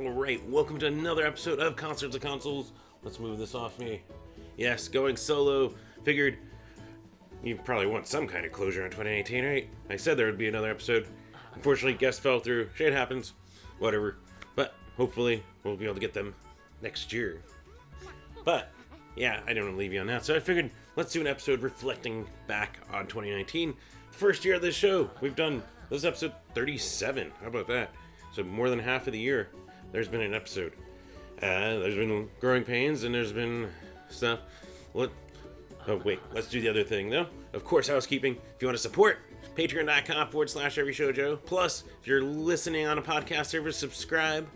Alright, welcome to another episode of Concerts of Consoles. Let's move this off me. Yes, going solo. Figured you probably want some kind of closure on 2018, right? I said there would be another episode. Unfortunately, guests fell through. Shit happens. Whatever. But hopefully, we'll be able to get them next year. But, yeah, I don't want to leave you on that. So I figured, let's do an episode reflecting back on 2019. First year of this show. We've done, this is episode 37. How about that? So more than half of the year, there's been an episode. There's been growing pains, and there's been stuff. Oh, wait, let's do the other thing, though. Of course, housekeeping. If you want to support, patreon.com/everyshojo. Plus, if you're listening on a podcast service, subscribe.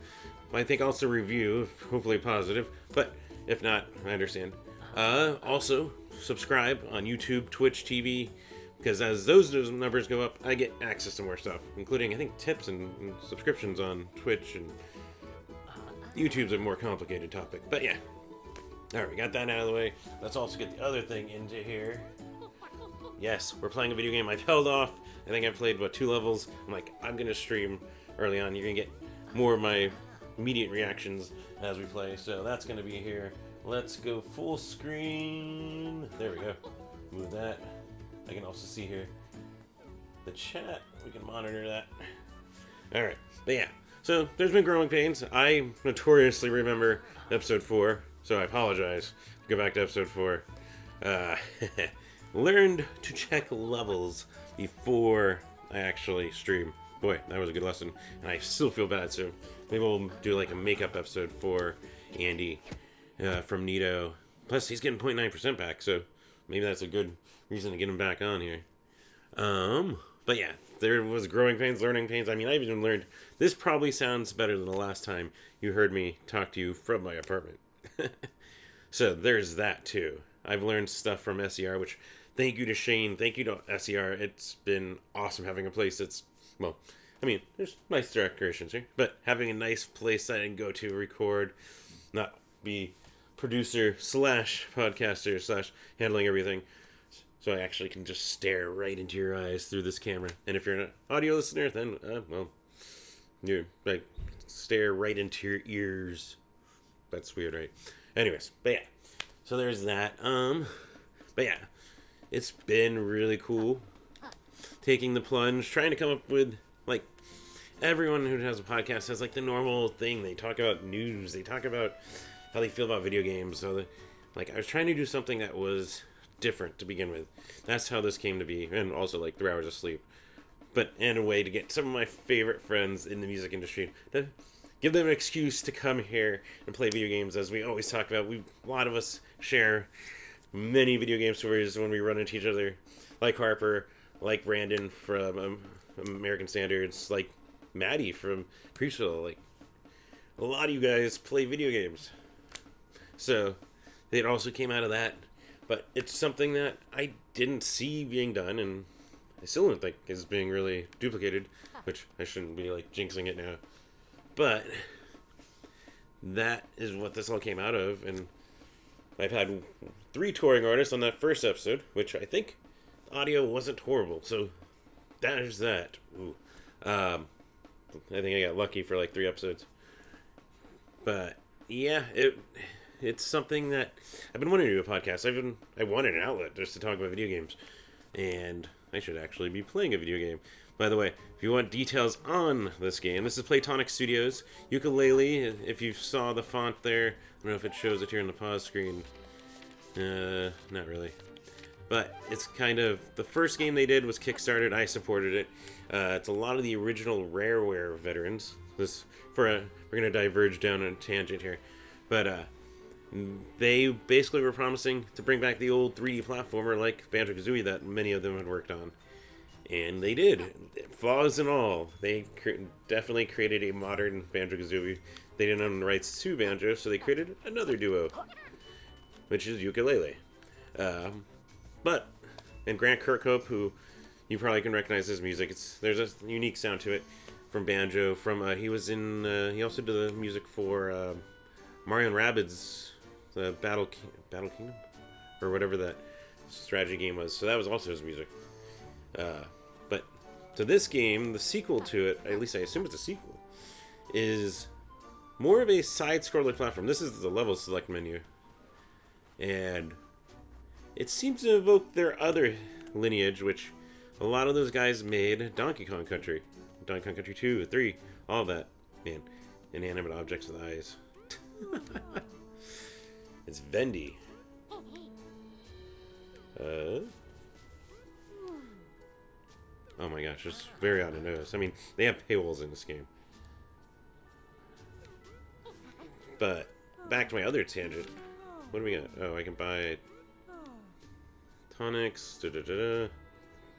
I think also review, hopefully positive. But if not, I understand. Also, subscribe on YouTube, Twitch TV. Because as those numbers go up, I get access to more stuff, including, I think, tips and subscriptions on Twitch, and YouTube's a more complicated topic. But yeah. Alright, we got that out of the way. Let's also get the other thing into here. Yes, we're playing a video game I've held off. I think I've played, 2 levels. I'm going to stream early on. You're going to get more of my immediate reactions as we play. So that's going to be here. Let's go full screen. There we go. Move that. I can also see here the chat. We can monitor that. Alright, but yeah. So, there's been growing pains. I notoriously remember episode 4, so I apologize. Go back to episode 4. Learned to check levels before I actually stream. Boy, that was a good lesson. And I still feel bad, so maybe we'll do like a makeup episode for Andy from Nito. Plus, he's getting 0.9% back, so maybe that's a good reason to get him back on here. But yeah, there was growing pains, learning pains. I mean, I've even learned this probably sounds better than the last time you heard me talk to you from my apartment. So there's that too. I've learned stuff from SER, which thank you to Shane, thank you to SER. It's been awesome having a place that's, well, I mean, there's nice decorations here, but having a nice place that I can go to record, not be producer slash podcaster slash handling everything. So I actually can just stare right into your eyes through this camera. And if you're an audio listener, then, you like stare right into your ears. That's weird, right? Anyways, but yeah. So there's that. But yeah. It's been really cool taking the plunge, trying to come up with, like, everyone who has a podcast has, like, the normal thing. They talk about news. They talk about how they feel about video games. So, I was trying to do something that was different to begin with. That's how this came to be, and also like 3 hours of sleep. But in a way to get some of my favorite friends in the music industry to give them an excuse to come here and play video games. As we always talk about, a lot of us share many video game stories when we run into each other, like Harper, like Brandon from American Standards, like Maddie from Priestville. Like, a lot of you guys play video games, so it also came out of that. But it's something that I didn't see being done, and I still don't think is being really duplicated, which I shouldn't be, like, jinxing it now. But that is what this all came out of, and I've had 3 touring artists on that first episode, which I think audio wasn't horrible, so that is that. Ooh. I think I got lucky for, 3 episodes. But, yeah, it's something that I've been wanting to do a podcast. I wanted an outlet just to talk about video games, and I should actually be playing a video game. By the way, if you want details on this game, this is Playtonic Studios Yooka-Laylee. If you saw the font there, I don't know if it shows it here on the pause screen. Not really. But it's kind of the first game they did was Kickstarted. I supported it. It's a lot of the original Rareware veterans. We're gonna diverge down a tangent here, but they basically were promising to bring back the old 3D platformer like Banjo-Kazooie that many of them had worked on. And they did. Flaws and all. They definitely created a modern Banjo-Kazooie. They didn't own the rights to Banjo, so they created another duo, which is Yooka-Laylee. And Grant Kirkhope, who you probably can recognize his music. There's a unique sound to it from Banjo. He also did the music for Mario and Rabbids, the Battle Kingdom, or whatever that strategy game was. So that was also his music. So this game, the sequel to it, at least I assume it's a sequel, is more of a side-scrolling platform. This is the level select menu, and it seems to evoke their other lineage, which a lot of those guys made Donkey Kong Country. Donkey Kong Country 2, 3, all of that. Man, inanimate objects with eyes. It's Vendy. Oh my gosh, it's very on the nose. I mean, they have paywalls in this game. But, back to my other tangent. What do we got? Oh, I can buy tonics,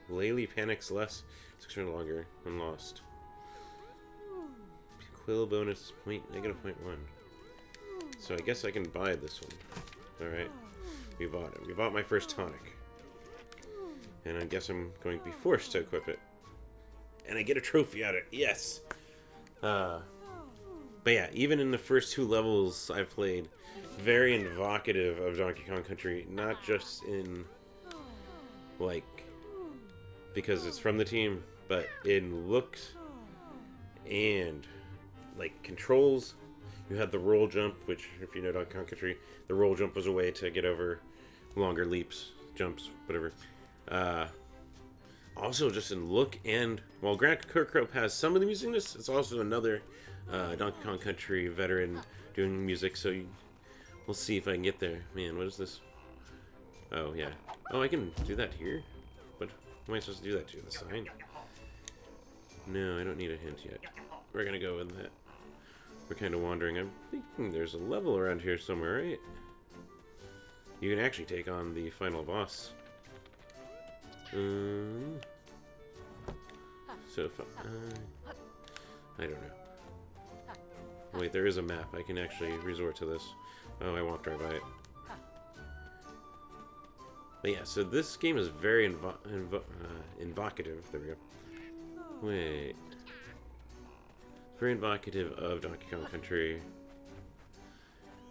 Laylee panics less, 600 longer, I'm lost. Quill bonus, -0.1. So I guess I can buy this one. Alright, we bought it. We bought my first tonic. And I guess I'm going to be forced to equip it. And I get a trophy out of it, yes! But yeah, even in the first 2 levels I've played, very evocative of Donkey Kong Country, not just in, like, because it's from the team, but in looks and, like, controls. You had the roll jump, which, if you know Donkey Kong Country, the roll jump was a way to get over longer leaps, jumps, whatever. Also, just in look and, while Grant Kirkhope has some of the music in this, it's also another Donkey Kong Country veteran doing music, so we'll see if I can get there. Man, what is this? Oh, yeah. Oh, I can do that here? What am I supposed to do that to? The sign? No, I don't need a hint yet. We're gonna go with that. We're kind of wandering. I'm thinking there's a level around here somewhere, right? You can actually take on the final boss. So if I don't know. Wait, there is a map. I can actually resort to this. Oh, I walked right by it. But yeah, so this game is very invocative. There we go. Wait. Very invocative of Donkey Kong Country.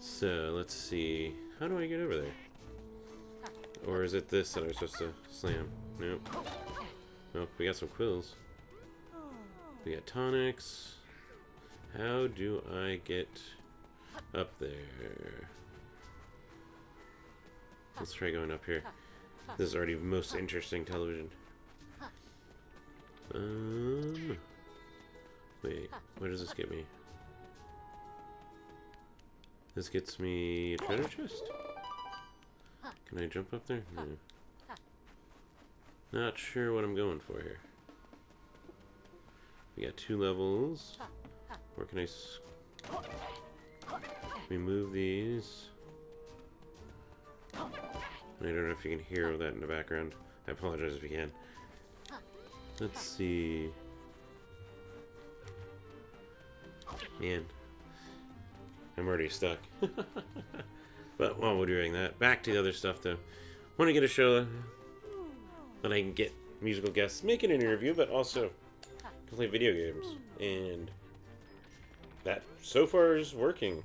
So, let's see. How do I get over there? Or is it this that I'm supposed to slam? Nope. Nope, we got some quills. We got tonics. How do I get up there? Let's try going up here. This is already most interesting television. Wait, what does this get me? This gets me a treasure chest? Can I jump up there? No. Not sure what I'm going for here. We got 2 levels. Where can I remove these? I don't know if you can hear that in the background. I apologize if you can. Let's see. Man, I'm already stuck. But while we're doing that, back to the other stuff though. Want to get a show that I can get musical guests, make an interview, but also can play video games. And that so far is working.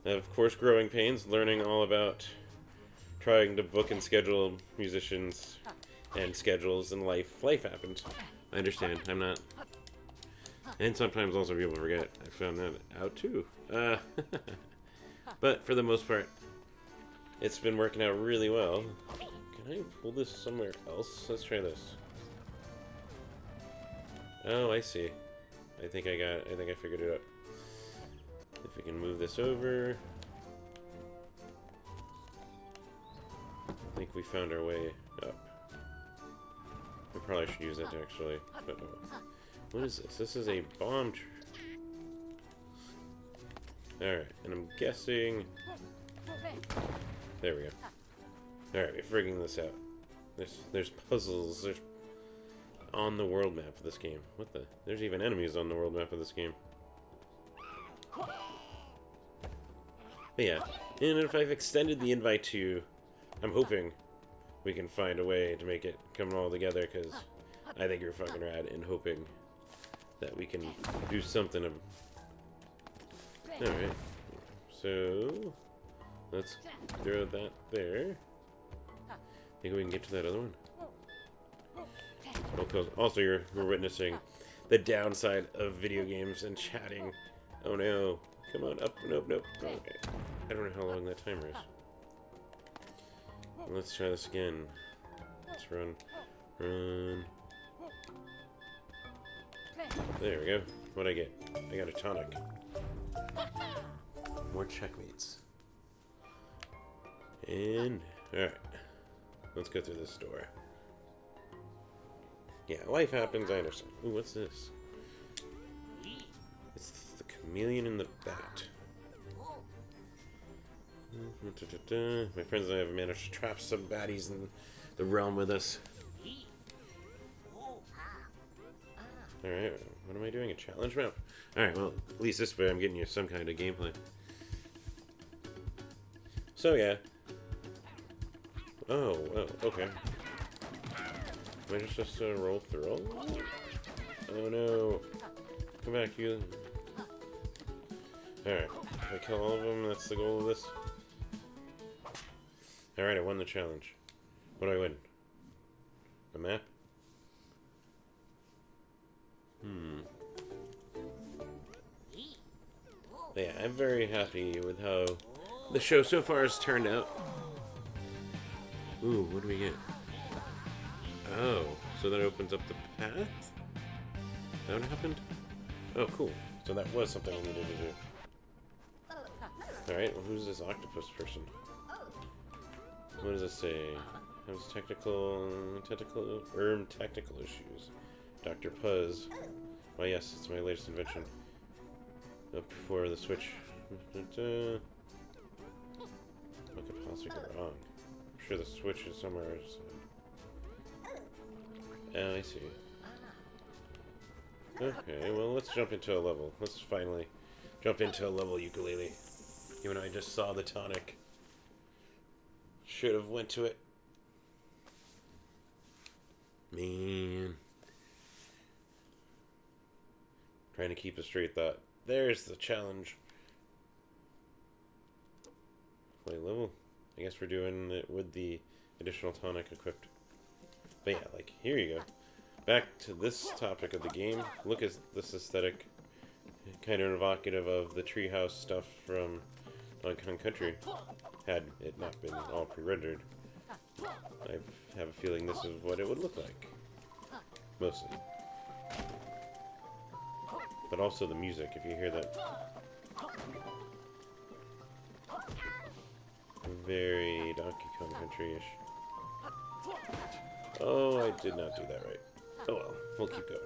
Of course, growing pains, learning all about trying to book and schedule musicians and schedules and life. Life happens. I understand. I'm not. And sometimes also people forget. I found that out too. But for the most part, it's been working out really well. Can I pull this somewhere else? Let's try this. Oh, I see. I think I figured it out. If we can move this over. I think we found our way up. I probably should use that to actually. What is this? This is a bomb. Alright, and I'm guessing. There we go. Alright, we're figuring this out. There's puzzles. There's on the world map of this game. What the? There's even enemies on the world map of this game. But yeah, and if I've extended the invite to you, I'm hoping we can find a way to make it come all together, because I think you're fucking rad, and hoping that we can do something. Alright, so let's throw that there. Think we can get to that other one? Also, we're witnessing the downside of video games and chatting. Oh no, Come on, up. Nope, nope. Okay. I don't know how long that timer is. Let's try this again. Let's run. Run. There we go. What'd I get? I got a tonic. More checkmates. And, alright. Let's go through this door. Yeah, life happens, I understand. Ooh, what's this? It's the chameleon and the bat. My friends and I have managed to trap some baddies in the realm with us. Alright, what am I doing? A challenge map? Alright, well, at least this way I'm getting you some kind of gameplay. So, yeah. Oh, okay. Am I just supposed to roll through? Oh no. Come back, you. Alright, if I kill all of them, that's the goal of this. Alright, I won the challenge. What do I win? A map? Yeah, I'm very happy with how the show so far has turned out. Ooh, what do we get? Oh, so that opens up the path? Is that what happened? Oh, cool. So that was something I needed to do. Alright, well, who's this octopus person? What does it say? Has technical issues. Dr. Puzz. Oh yes, it's my latest invention. Up before the switch. What could possibly go wrong? I'm sure the switch is somewhere else. Oh, I see. Okay, well, let's jump into a level. Let's finally jump into a level, ukulele. Even though I just saw the tonic. Should have went to it. Man. Trying to keep a straight thought. There's the challenge. Play level. I guess we're doing it with the additional tonic equipped. But yeah, like, here you go. Back to this topic of the game. Look at this aesthetic. Kind of evocative of the treehouse stuff from Donkey Kong Country. Had it not been all pre-rendered. I have a feeling this is what it would look like. Mostly. But also the music, if you hear that. Very Donkey Kong Country-ish. Oh, I did not do that right. Oh well, we'll keep going.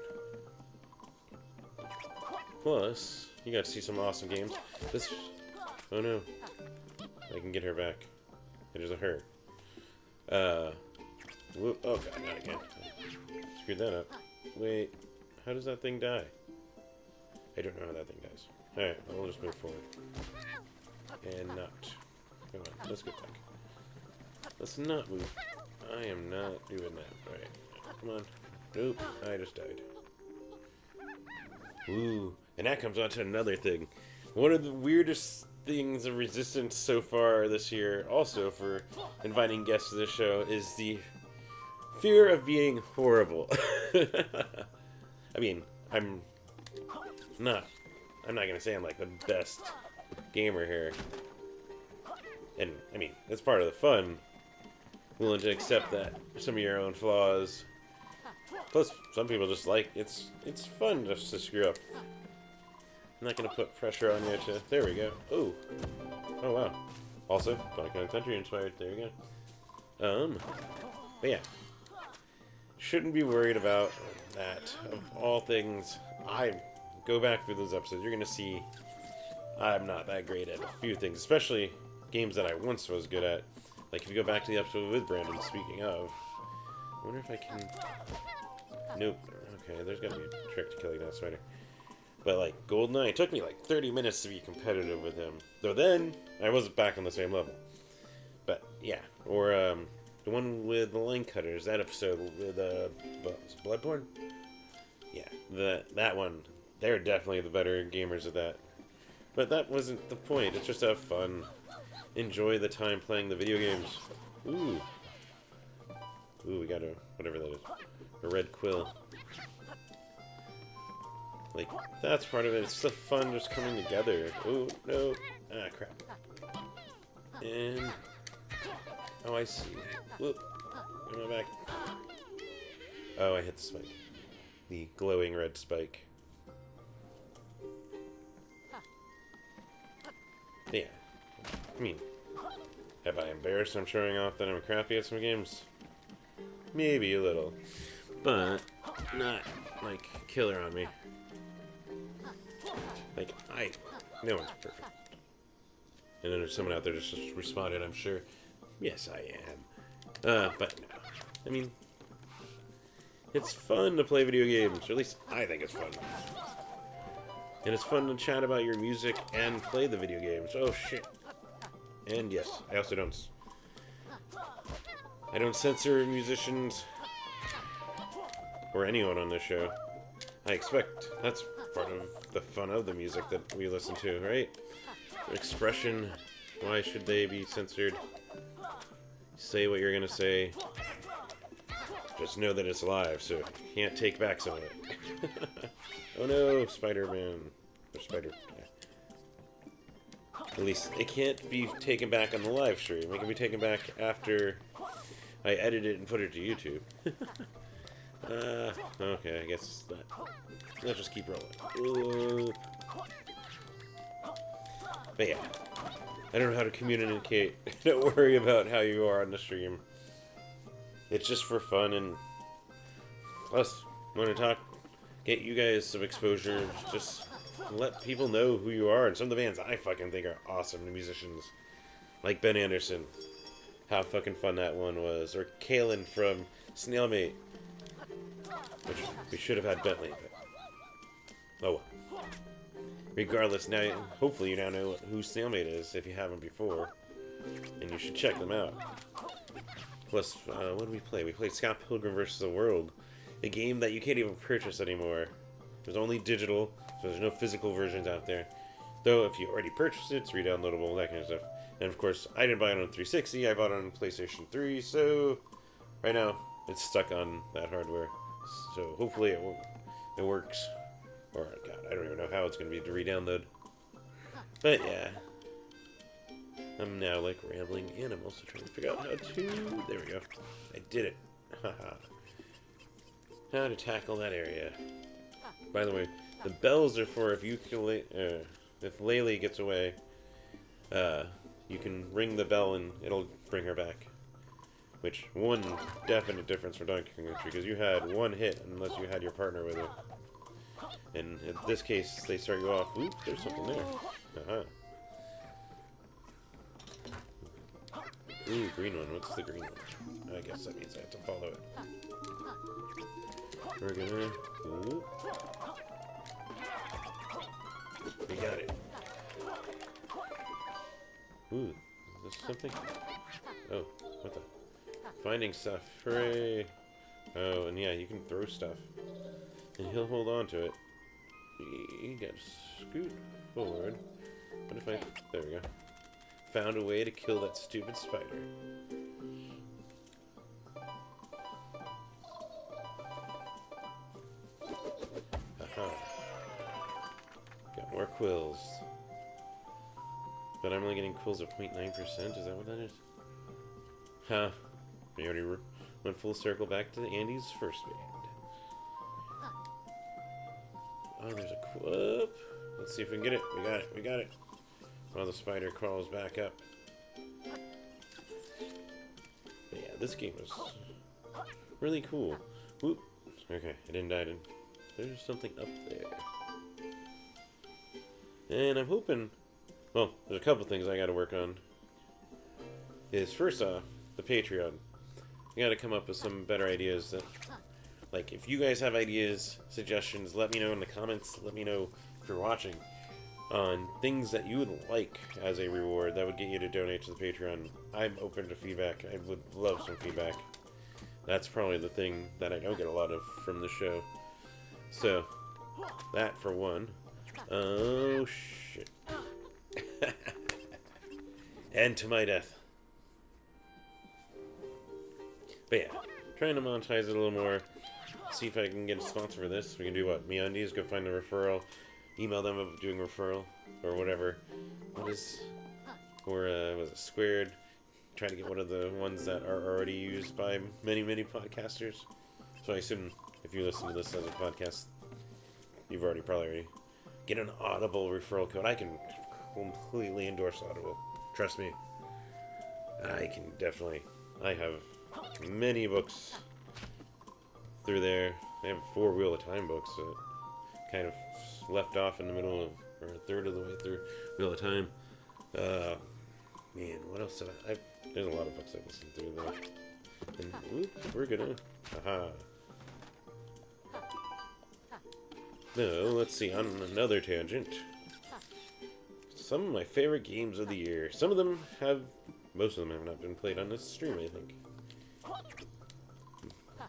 Plus, you got to see some awesome games. This... Oh no. I can get her back. It is a her. Whoop. Oh god, not again. Screwed that up. Wait, how does that thing die? I don't know how that thing dies. Alright, well, we'll just move forward. And not. Come on, let's get back. Let's not move. I am not doing that. Alright, come on. Nope, I just died. Ooh, and that comes on to another thing. One of the weirdest things of Resistance so far this year, also for inviting guests to the show, is the fear of being horrible. I mean, I'm not gonna say I'm like the best gamer here. And, I mean, that's part of the fun. Willing to accept that some of your own flaws. Plus, some people just like, it's fun just to screw up. I'm not gonna put pressure on you to, there we go. Ooh. Oh wow. Also, Donkey Kong Country inspired, there we go. But yeah. Shouldn't be worried about that. Of all things, I go back through those episodes, you're gonna see I'm not that great at a few things, especially games that I once was good at. Like if you go back to the episode with Brandon, speaking of, I wonder if I can... Nope. Okay, there's gotta be a trick to killing that spider. But like, GoldenEye, it took me like 30 minutes to be competitive with him. Though then, I wasn't back on the same level. But yeah, or the one with the line cutters, that episode with Bloodborne? Yeah, that one, they're definitely the better gamers at that. But that wasn't the point, it's just to have fun. Enjoy the time playing the video games. Ooh. Ooh, we got a, whatever that is. A red quill. Like, that's part of it. It's the fun just coming together. Oh, no. Ah, crap. And... oh, I see. Whoop. Am I back? Oh, I hit the spike. The glowing red spike. Yeah. I mean, have I embarrassed I'm showing off that I'm crappy at some games? Maybe a little. But, not, like, killer on me. Like, no one's perfect. And then there's someone out there just responded, I'm sure. Yes, I am. But no. I mean, it's fun to play video games, or at least I think it's fun. And it's fun to chat about your music and play the video games. Oh, shit. And yes, I also don't censor musicians or anyone on this show. I expect that's part of the fun of the music that we listen to, right? Expression. Why should they be censored? Say what you're gonna say. Just know that it's live, so you can't take back some of it. Oh no, Spider-Man. Or Spider... At least it can't be taken back on the live stream. It can be taken back after I edit it and put it to YouTube. Okay, I guess that... let's just keep rolling. Ooh. But yeah, I don't know how to communicate. Don't worry about how you are on the stream. It's just for fun, and plus, want to talk, get you guys some exposure, just let people know who you are. And some of the bands I fucking think are awesome, the musicians, like Ben Anderson. How fucking fun that one was. Or Kalen from Snailmate, which we should have had Bentley, but oh well. Regardless, now, hopefully you now know who Snailmate is, if you haven't before. And you should check them out. Plus, what did we play? We played Scott Pilgrim vs. the World. A game that you can't even purchase anymore. There's only digital, so there's no physical versions out there. Though, if you already purchased it, it's re-downloadable, that kind of stuff. And of course, I didn't buy it on 360, I bought it on PlayStation 3, so... right now, it's stuck on that hardware. So, hopefully it works. Or, God, I don't even know how it's going to be to re-download. But, yeah. I'm now, like, rambling, and I'm also trying to figure out how to... there we go. I did it. Haha. How to tackle that area. By the way, the bells are for if if Laylee gets away, you can ring the bell and it'll bring her back. Which, one definite difference for Donkey Kong Country, because you had one hit unless you had your partner with you. And in this case, they start you off, oop, there's something there. Uh-huh. Ooh, green one. What's the green one? I guess that means I have to follow it. We're gonna... ooh. We got it. Ooh, is this something? Oh, what the... finding stuff. Hooray! Oh, and yeah, you can throw stuff. And he'll hold on to it. You gotta scoot forward. What if I... there we go. Found a way to kill that stupid spider. Aha. Got more quills. But I'm only getting quills of 0.9%? Is that what that is? Huh. We already went full circle back to Andy's first band. Oh, there's a quill. Let's see if we can get it. We got it. We got it. While the spider crawls back up. But yeah, this game was really cool. Whoop. Okay, I didn't die. There's something up there. And I'm hoping... well, there's a couple things I gotta work on. Is first off, the Patreon. I gotta come up with some better ideas that... like, if you guys have ideas, suggestions, let me know in the comments. Let me know if you're watching. On things that you would like as a reward that would get you to donate to the Patreon. I'm open to feedback. I would love some feedback. That's probably the thing that I don't get a lot of from the show. So, that for one. Oh, shit. And to my death. But yeah, trying to monetize it a little more. see if I can get a sponsor for this. We can do what? MeUndies, go find a referral, email them of doing referral, or whatever. What is... Or, was it Squared? Try to get one of the ones that are already used by many, many podcasters. So I assume if you listen to this as a podcast, you've probably get an Audible referral code. I can completely endorse Audible. Trust me. I can definitely. I have many books through there. I have 4 Wheel of Time books that kind of left off in the middle of, or a third of the way through Wheel of Time. Man, what else did there's a lot of books I've listened through there. And, whoop, we're gonna... Aha. No, let's see, on another tangent. Some of my favorite games of the year. Some of them have... Most of them have not been played on this stream, I think.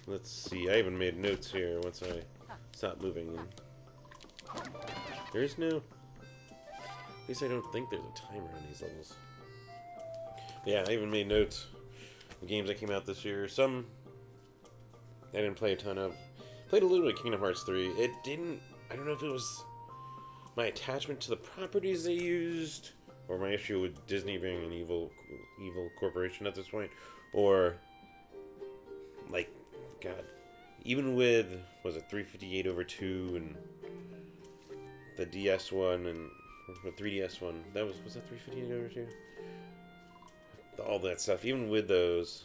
Let's see, I even made notes here once I stopped moving. There's no... At least I don't think there's a timer on these levels. Yeah, I even made notes of games that came out this year. Some I didn't play a ton of. Played a little bit of Kingdom Hearts 3. It didn't... I don't know if it was my attachment to the properties they used, or my issue with Disney being an evil corporation at this point, or... Like, God. Even with, was it 358 over 2, and the DS one, and the 3DS one, was that 358 over 2? All that stuff, even with those,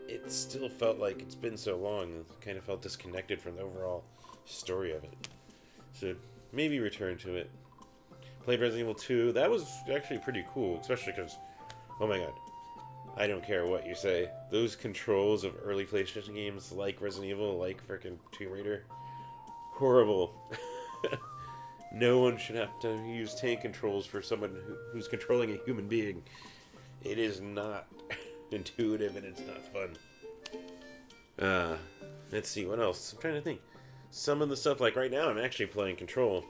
it still felt like it's been so long, it kind of felt disconnected from the overall story of it. So, maybe return to it. Played Resident Evil 2, that was actually pretty cool, especially because, oh my god, I don't care what you say, those controls of early PlayStation games, like Resident Evil, like frickin' Tomb Raider, horrible. No one should have to use tank controls for someone who's controlling a human being. It is not intuitive and it's not fun. Let's see, what else? I'm trying to think. Some of the stuff, like right now, I'm actually playing Control.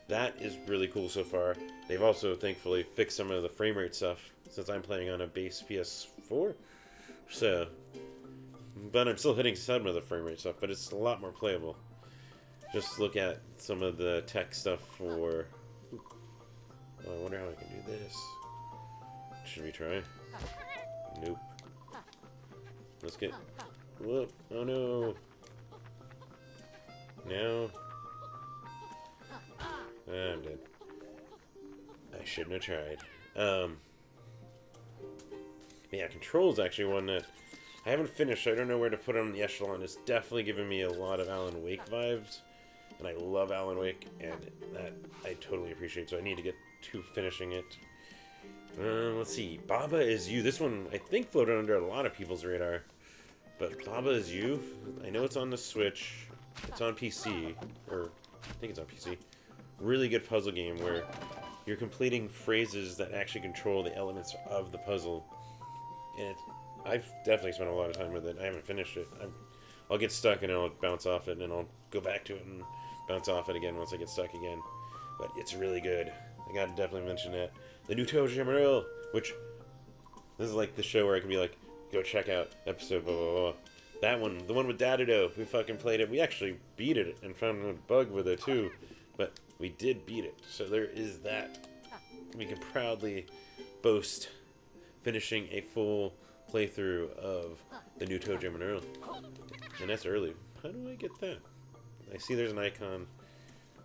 That is really cool so far. They've also, thankfully, fixed some of the frame rate stuff, since I'm playing on a base PS4. So, but I'm still hitting some of the frame rate stuff, but it's a lot more playable. Just look at some of the tech stuff for... Oh, I wonder how I can do this. Should we try? Nope. Let's get... Whoop. Oh no. Now. I'm dead. I shouldn't have tried. Yeah, Control's actually one that I haven't finished, so I don't know where to put it on the echelon. It's definitely giving me a lot of Alan Wake vibes. And I love Alan Wake, and that I totally appreciate, so I need to get to finishing it. Let's see. Baba Is You. This one, I think, floated under a lot of people's radar. But Baba Is You, I know it's on the Switch. It's on PC. Or, I think it's on PC. Really good puzzle game where you're completing phrases that actually control the elements of the puzzle. And I've definitely spent a lot of time with it. I haven't finished it. I'll get stuck and I'll bounce off it, and then I'll go back to it and bounce off it again once I get stuck again. But it's really good. I gotta definitely mention that. The new ToeJam, which, this is like the show where I can be like, go check out episode blah blah blah. That one, the one with Dadido, we fucking played it. We actually beat it and found a bug with it too. But we did beat it, so there is that. We can proudly boast finishing a full playthrough of the new ToeJam. And that's early. How do I get that? I see there's an icon.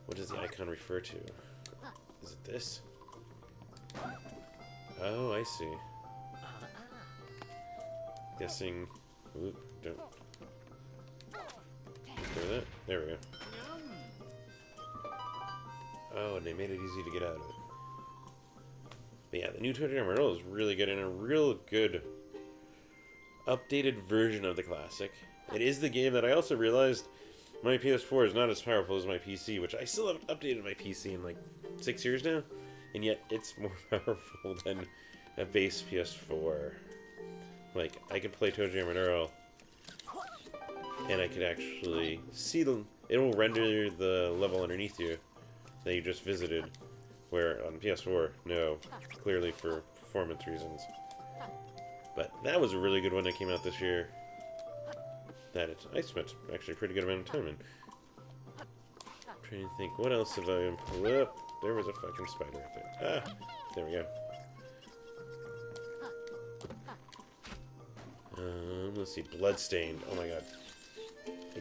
What does the icon refer to? Is it this? Oh, I see. Guessing... Oop, don't... Hear that? There we go. Oh, and they made it easy to get out of it. But yeah, the new ToeJam is really good, and a real good updated version of the classic. It is the game that I also realized my PS4 is not as powerful as my PC, which I still haven't updated my PC in like 6 years now, and yet it's more powerful than a base PS4. Like, I could play ToeJam and Earl, and I could actually see them. It will render the level underneath you that you just visited, where on PS4, no, clearly for performance reasons. But that was a really good one that came out this year. I spent actually a pretty good amount of time in. I'm trying to think, what else have I been pulled up? There was a fucking spider up there. Ah, there we go. Let's see, Bloodstained. Oh my god. I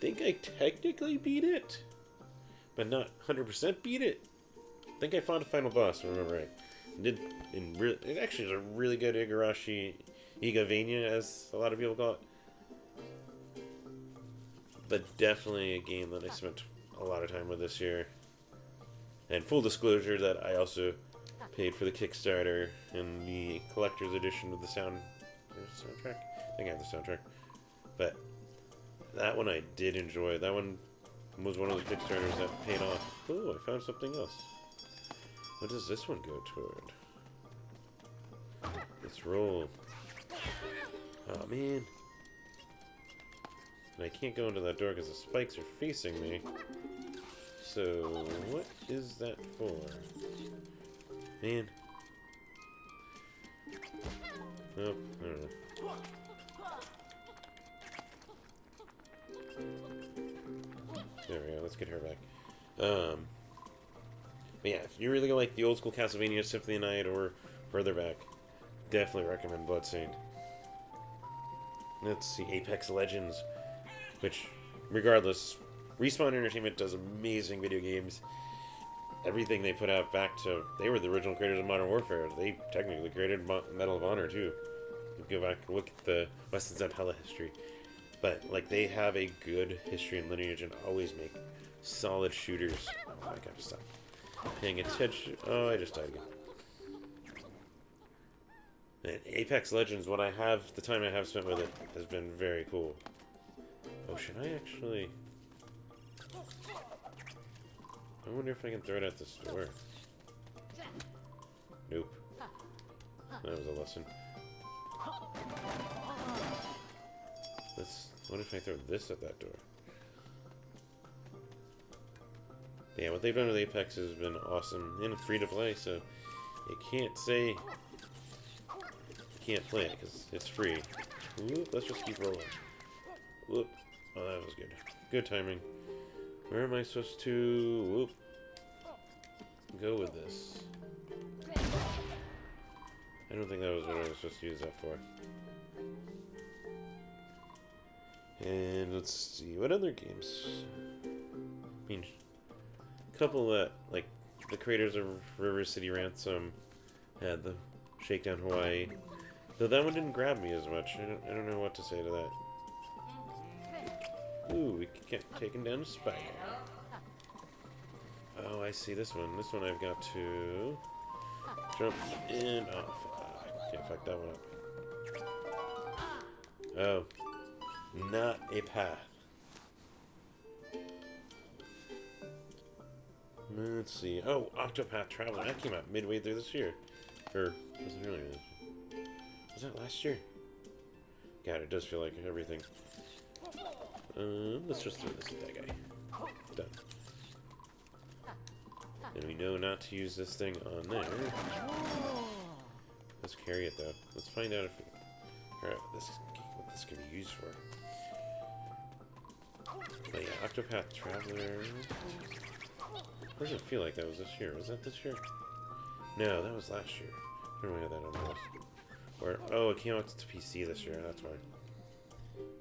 think I technically beat it, but not 100% beat it. I think I fought a final boss, if I remember right. It actually is a really good Igavania, as a lot of people call it. But definitely a game that I spent a lot of time with this year. And full disclosure that I also paid for the Kickstarter and the collector's edition with the soundtrack. I think I have the soundtrack. But that one I did enjoy. That one was one of the Kickstarters that paid off. Oh, I found something else. What does this one go toward? Let's roll. Oh, man. And I can't go into that door because the spikes are facing me. So, what is that for? Man. Oh, I don't know. There we go, let's get her back. But yeah, if you really like the old school Castlevania Symphony of the Night or further back, definitely recommend Bloodstained. Let's see, Apex Legends, which, regardless, Respawn Entertainment does amazing video games. Everything they put out back to... They were the original creators of Modern Warfare. They technically created Medal of Honor, too. You go back and look at the Western Zampella history. But, like, they have a good history and lineage and always make solid shooters. Oh, I gotta stop paying attention. Oh, I just died again. And Apex Legends, the time I have spent with it has been very cool. Oh, should I actually... I wonder if I can throw it at the store. Nope. That was a lesson. What if I throw this at that door? Yeah, what they've done with Apex has been awesome. And it's free to play, so you can't say you can't play it because it's free. Whoop, let's just keep rolling. Whoop. Oh, that was good. Good timing. Where am I supposed to... Whoop. Go with this. I don't think that was what I was supposed to use that for. And let's see, what other games? I mean, a couple that, like, the creators of River City Ransom had the Shakedown Hawaii. Though that one didn't grab me as much. I don't know what to say to that. Ooh, we get taken down a spider. Oh, I see this one. This one I've got to jump in. Oh, can't fuck that one up. Oh, not a path. Let's see. Oh, Octopath Traveler. That came out midway through this year. Or, was it earlier this year? Was that last year? God, it does feel like everything. Let's just throw this at that guy. Done. And we know not to use this thing on there. Let's carry it, though. Let's find out if... Alright, what this can be used for. But yeah, Octopath Traveler... Doesn't feel like that was this year. Was that this year? No, that was last year. I don't know why I had that on my list. Or, oh, it came out to PC this year, that's why.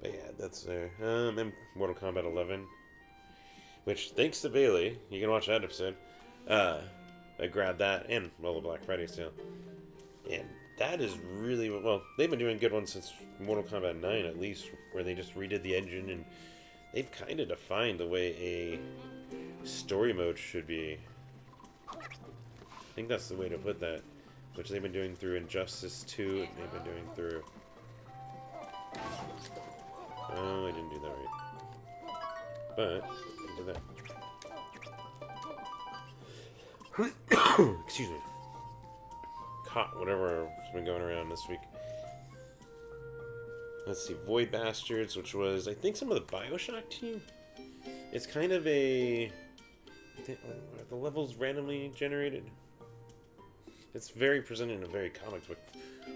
But yeah, that's there. And Mortal Kombat 11. Which, thanks to Bailey, you can watch that episode. I grabbed that and, well, the Black Friday sale. And that is really, well, they've been doing good ones since Mortal Kombat 9 at least, where they just redid the engine and they've kind of defined the way a story mode should be. I think that's the way to put that. Which they've been doing through Injustice 2, and they've been doing through... Oh, I didn't do that right. But, I did that. Excuse me. Caught whatever's been going around this week. Let's see, Void Bastards, which was, I think, some of the Bioshock team. It's kind of a... I think, are the levels randomly generated? It's very presented in a very comic book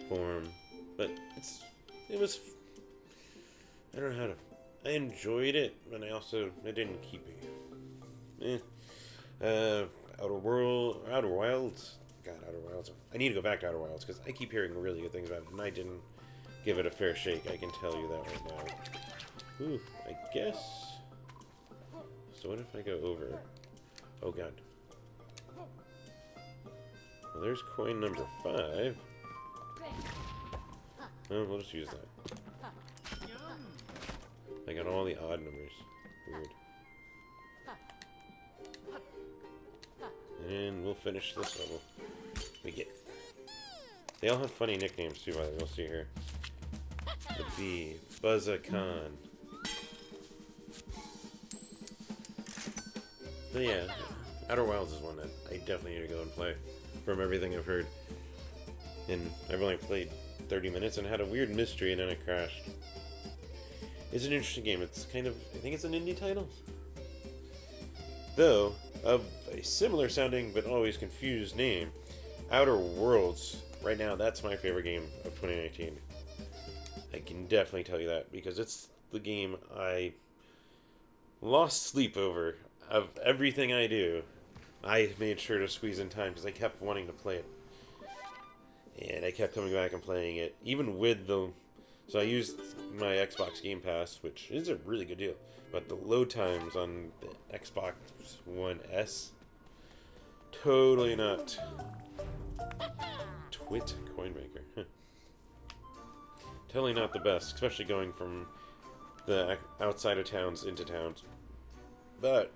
form, but it was I don't know how to. I enjoyed it, but I didn't keep it. Outer Wilds. God, Outer Wilds. I need to go back to Outer Wilds because I keep hearing really good things about it, and I didn't give it a fair shake. I can tell you that right now. Ooh, I guess. So what if I go over? Oh God. Well, there's coin number 5. Oh, we'll just use that. I got all the odd numbers. Weird. And we'll finish this level. They all have funny nicknames too, by the way. We'll see here. The Bee, Buzza Khan. But yeah, Outer Wilds is one that I definitely need to go and play. From everything I've heard. And I've only played 30 minutes and had a weird mystery and then it crashed. It's an interesting game. It's kind of, I think it's an indie title. Though, of a similar sounding but always confused name, Outer Worlds, right now that's my favorite game of 2019. I can definitely tell you that because it's the game I lost sleep over. Of everything I do, I made sure to squeeze in time because I kept wanting to play it. And I kept coming back and playing it, even with the... So I used my Xbox Game Pass, which is a really good deal. But the load times on the Xbox One S, totally not. Twit Coinmaker. Totally not the best, especially going from the outside of towns into towns. But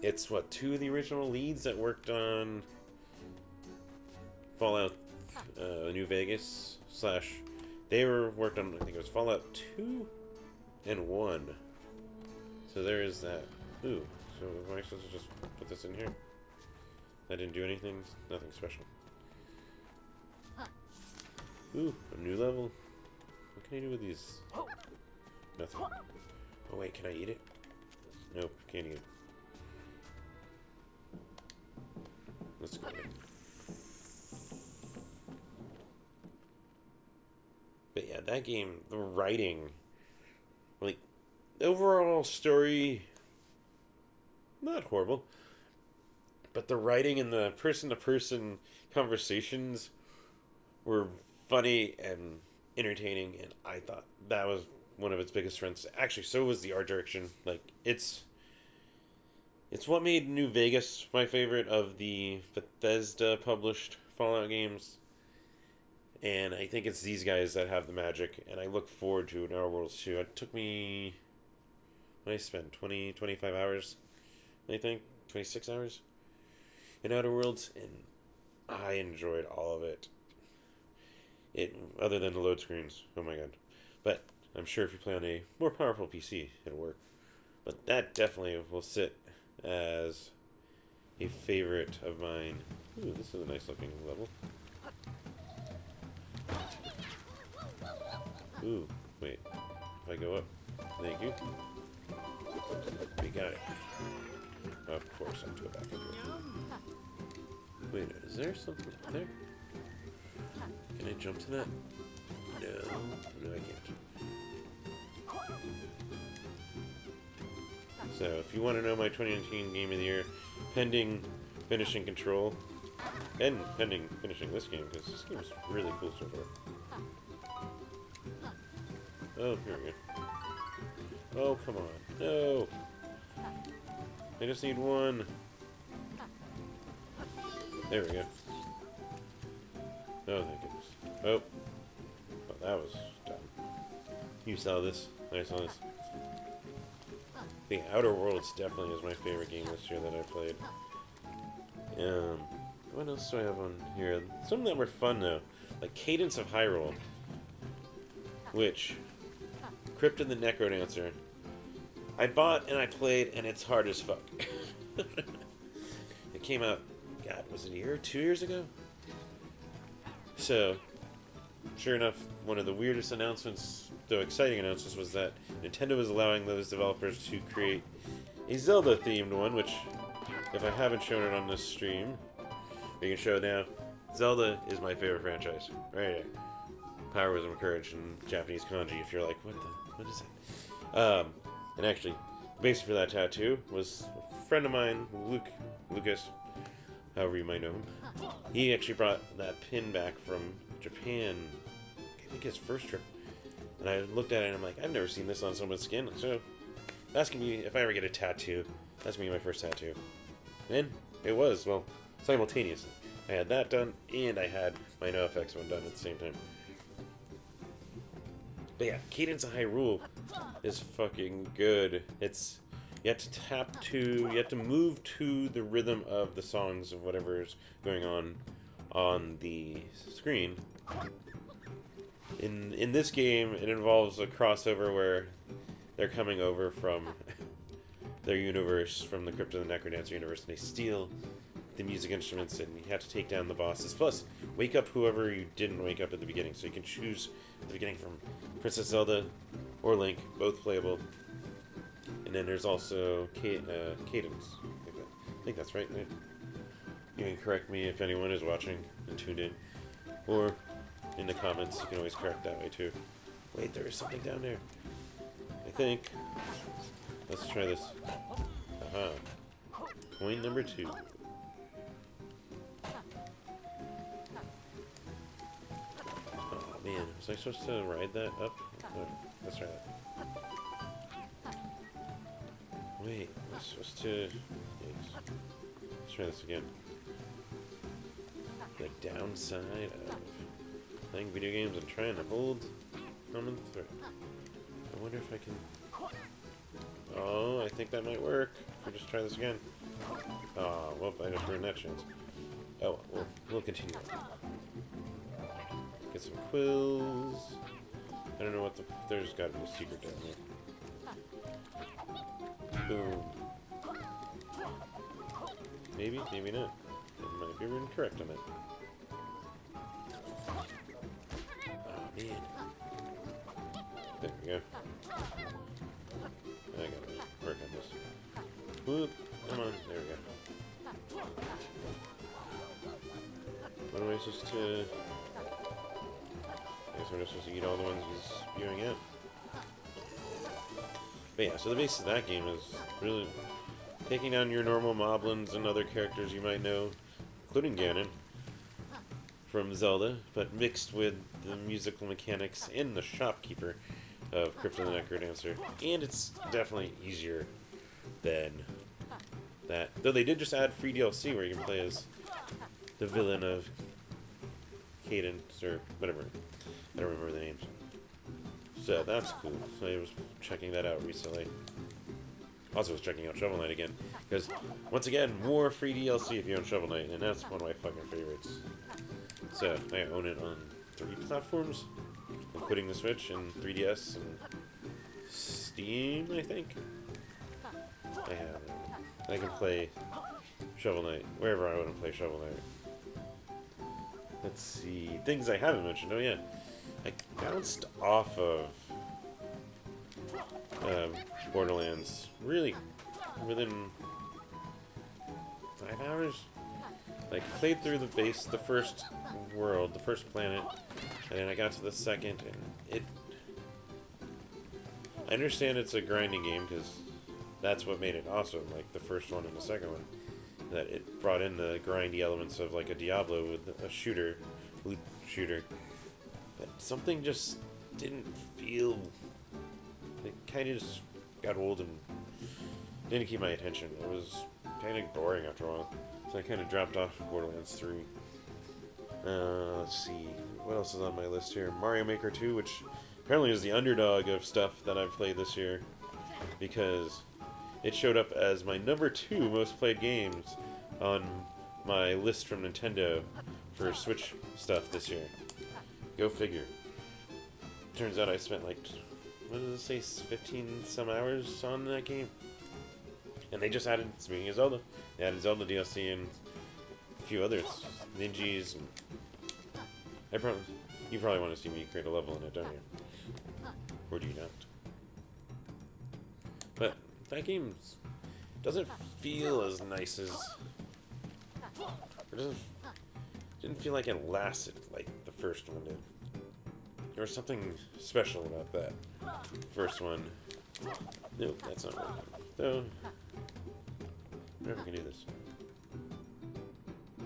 it's, what, 2 of the original leads that worked on Fallout New Vegas / they were worked on, I think it was Fallout 2 and 1. So there is that. Ooh, so am I supposed to just put this in here? I didn't do anything, nothing special. Ooh, a new level. What can I do with these? Nothing. Oh wait, can I eat it? Nope, can't eat it. Let's go. But yeah, that game, the writing, like, the overall story, not horrible. But the writing and the person-to-person conversations were funny and entertaining, and I thought that was one of its biggest strengths. Actually, so was the art direction. Like, it's what made New Vegas my favorite of the Bethesda-published Fallout games. And I think it's these guys that have the magic, and I look forward to an Outer Worlds 2. It took me, what did I spend, 25 hours, I think? 26 hours in Outer Worlds, and I enjoyed all of it. Other than the load screens, oh my god. But I'm sure if you play on a more powerful PC, it'll work. But that definitely will sit as a favorite of mine. Ooh, this is a nice looking level. Ooh, wait. If I go up, thank you. We got it. Of course, I have to go back up here. Wait, is there something up there? Can I jump to that? No, I can't. So, if you want to know my 2019 Game of the Year, pending finishing Control, and pending finishing this game, because this game is really cool so far. Oh, here we go. Oh, come on. No! I just need one. There we go. Oh, thank goodness. Oh. Well, that was dumb. You saw this. I saw this. The Outer Worlds definitely is my favorite game this year that I played. What else do I have on here? Some that were fun, though. Like Cadence of Hyrule. Which... Crypt of the Necrodancer. I bought and I played, and it's hard as fuck. It came out, God, was it a year or 2 years ago? So, sure enough, one of the weirdest announcements, though exciting announcements, was that Nintendo was allowing those developers to create a Zelda-themed one, which, if I haven't shown it on this stream, we can show it now. Zelda is my favorite franchise. Right here. Power, wisdom, courage in Japanese kanji. If you're like, what is it? And actually, the basis for that tattoo was a friend of mine, Lucas, however you might know him. He actually brought that pin back from Japan, I think his first trip. And I looked at it and I'm like, I've never seen this on someone's skin. So that's gonna be, if I ever get a tattoo, that's gonna be my first tattoo. And it was, well, simultaneously. I had that done, and I had my NoFX one done at the same time. But yeah, Cadence of Hyrule is fucking good. It's, you have to move to the rhythm of the songs of whatever's going on the screen. In this game, it involves a crossover where they're coming over from their universe, from the Crypt of the Necrodancer universe, and they steal the music instruments, and you have to take down the bosses. Plus, wake up whoever you didn't wake up at the beginning, so you can choose at the beginning from Princess Zelda or Link, both playable. And then there's also Cadence. I think that's right. You can correct me if anyone is watching and tuned in, or in the comments. You can always correct that way too. Wait, there is something down there. I think. Let's try this. Aha. Coin number 2. Oh man, was I supposed to ride that up? Oh, let's try that. Wait, I'm supposed to... Let's try this again. The downside of playing video games and trying to hold common thread. I wonder if I can... Oh, I think that might work. If we just try this again. Oh, well, I just ruined that chance. Oh, we'll continue. Get some quills. I don't know what the... There's gotta be a secret down here. Boom. Maybe, maybe not. I might be incorrect on that. Oh, man. There we go. I gotta work on this. Whoop. Come on. There we go. What am I supposed to... I guess we're just supposed to eat all the ones he's spewing out. But yeah, so the basis of that game is really taking down your normal moblins and other characters you might know, including Ganon from Zelda, but mixed with the musical mechanics and the shopkeeper of Crypt of the Necrodancer. And it's definitely easier than that. Though they did just add free DLC where you can play as the villain of Cadence, or whatever. I don't remember the names. So that's cool. So I was checking that out recently. Also was checking out Shovel Knight again, because once again, more free DLC if you own Shovel Knight, and that's one of my fucking favorites. So I own it on 3 platforms, including the Switch and 3DS and Steam, I think. I have it. I can play Shovel Knight wherever I want to play Shovel Knight. Let's see, things I haven't mentioned. Oh yeah, I bounced off of Borderlands really within 5 hours. Like, played through the first world, the first planet, and then I got to the second, and it... I understand it's a grinding game, because that's what made it awesome, like the first one and the second one. That it brought in the grindy elements of like a Diablo with a shooter, loot shooter. But something just didn't feel... It kind of just got old and didn't keep my attention. It was kind of boring after a while. So I kind of dropped off of Borderlands 3. Let's see. What else is on my list here? Mario Maker 2, which apparently is the underdog of stuff that I've played this year. Because it showed up as my number 2 most played games on my list from Nintendo for Switch stuff this year. Go figure. Turns out I spent like, what does it say, 15 some hours on that game. And they just added, speaking of Zelda, they added Zelda DLC and a few others, Ninjas, and you probably want to see me create a level in it, don't you? Or do you not? But that game doesn't feel as nice as, or didn't feel like it lasted like the first one did. there was something special about that first one. Nope, that's not working. Though, I never can do this.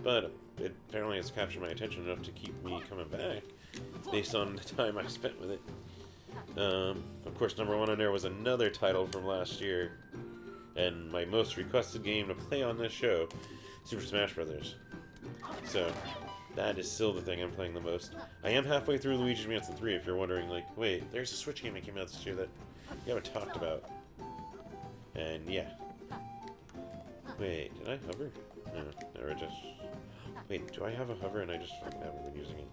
But it apparently has captured my attention enough to keep me coming back, based on the time I spent with it. Of course, number one on there was another title from last year, and my most requested game to play on this show, Super Smash Bros. So, that is still the thing I'm playing the most. I am halfway through Luigi's Mansion 3, if you're wondering, like, wait, there's a Switch game that came out this year that you haven't talked about. And, yeah. Wait, did I hover? No, or just... Wait, do I have a hover and I just fucking haven't been using it?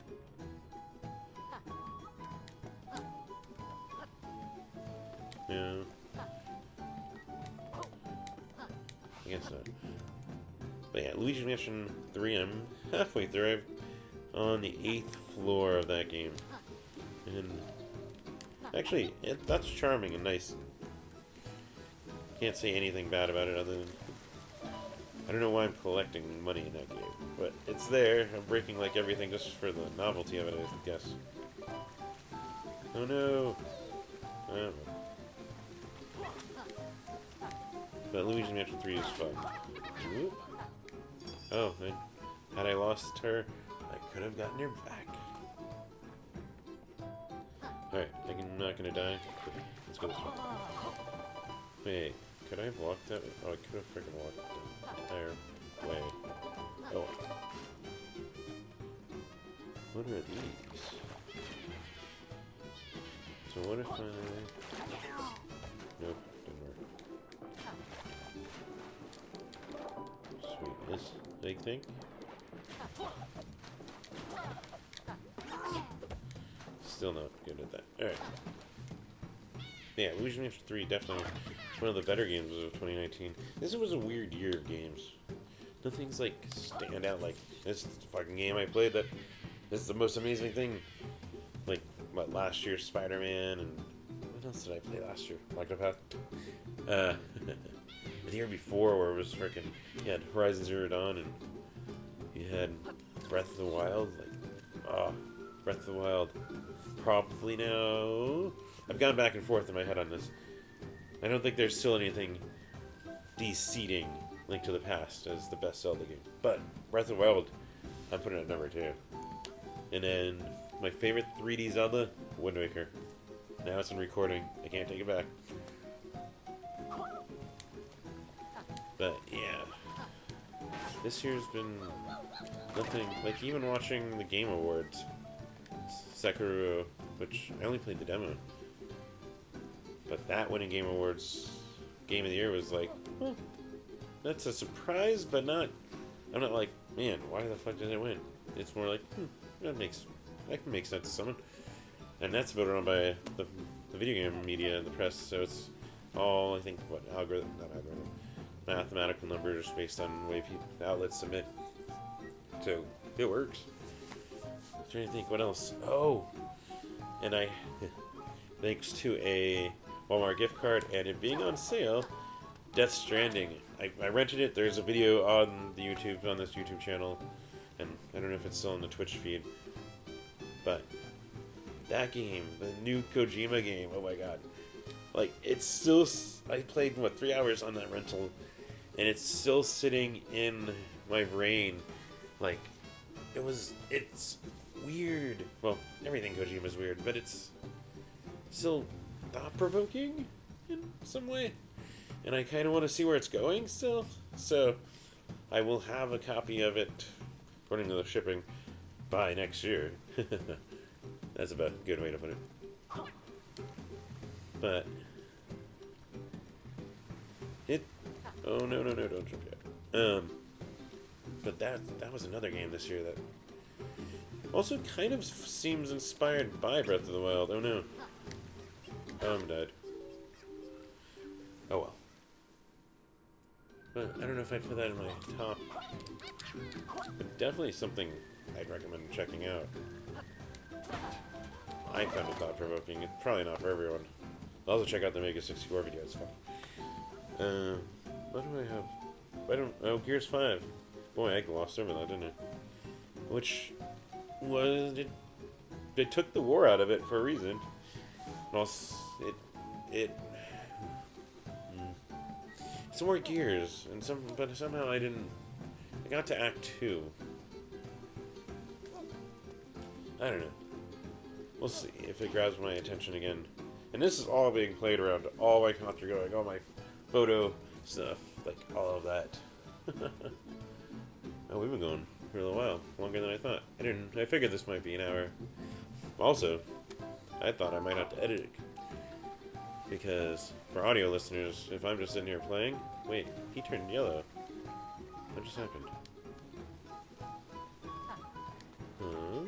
No. I guess not. But yeah, Luigi's Mansion 3, I'm halfway through. I'm on the 8th floor of that game. And actually, that's charming and nice. Can't say anything bad about it other than... I don't know why I'm collecting money in that game. But it's there. I'm breaking like everything just for the novelty of it, I guess. Oh no! I don't know. But Luigi's Mansion 3 is fun. Whoop. Oh, man. Had I lost her, I could have gotten her back. Alright, I'm not gonna die. Let's go this way. Wait, could I have walked that way? Oh, I could have freaking walked the entire way. Oh. What are these? So what if I... Nope, didn't work. Sweet. This big thing? Still not good at that. Alright. Yeah, Luigi's Mansion 3 definitely one of the better games of 2019. This was a weird year of games. Nothing's like stand out like this fucking game I played that this is the most amazing thing. Like what, last year's Spider-Man, and what else did I play last year? Octopath. The year before where it was freaking you had Horizon Zero Dawn and you had Breath of the Wild, like Breath of the Wild. Probably now. I've gone back and forth in my head on this. I don't think there's still anything de-seating Link to the Past as the best Zelda game. But Breath of the Wild, I'm putting it at number 2. And then my favorite 3D Zelda, Wind Waker. Now it's in recording. I can't take it back. But yeah, this year's been nothing. Like even watching the Game Awards, Sekiro, which I only played the demo, but that winning Game Awards Game of the Year was like, well, that's a surprise, but not. I'm not like, man, why the fuck did it win? It's more like, that can make sense to someone. And that's voted on by the video game media and the press, so it's all, I think, what, mathematical numbers based on the way outlets submit. So, it works. I'm trying to think, what else? Oh! And thanks to a Walmart gift card and it being on sale, Death Stranding. I rented it. There's a video on the YouTube, on this YouTube channel, and I don't know if it's still on the Twitch feed, but that game, the new Kojima game, oh my god. Like, it's still, I played, 3 hours on that rental, and it's still sitting in my brain. Like, it's weird. Well, everything Kojima's weird, but it's still thought-provoking in some way. And I kind of want to see where it's going still. So, I will have a copy of it, according to the shipping, by next year. That's about a good way to put it. But oh no, don't jump yet. But that was another game this year that also kind of seems inspired by Breath of the Wild. Oh no. Oh, I'm dead. Oh well. But I don't know if I'd put that in my top. But definitely something I'd recommend checking out. I found it thought-provoking. It's probably not for everyone. I'll also check out the Mega 64 video. It's fun. What do I have? Oh, Gears 5. Boy, I glossed over that, didn't I? Which was it? they took the war out of it for a reason. And also, it some more gears, and but somehow I got to Act 2. I don't know. We'll see if it grabs my attention again. And this is all being played around all my content going, all my photo stuff, like all of that. Oh, we've been going for a little while, longer than I thought. I figured this might be an hour. Also, I thought I might have to edit it. Because, for audio listeners, if I'm just sitting here playing... Wait, he turned yellow. What just happened? Huh?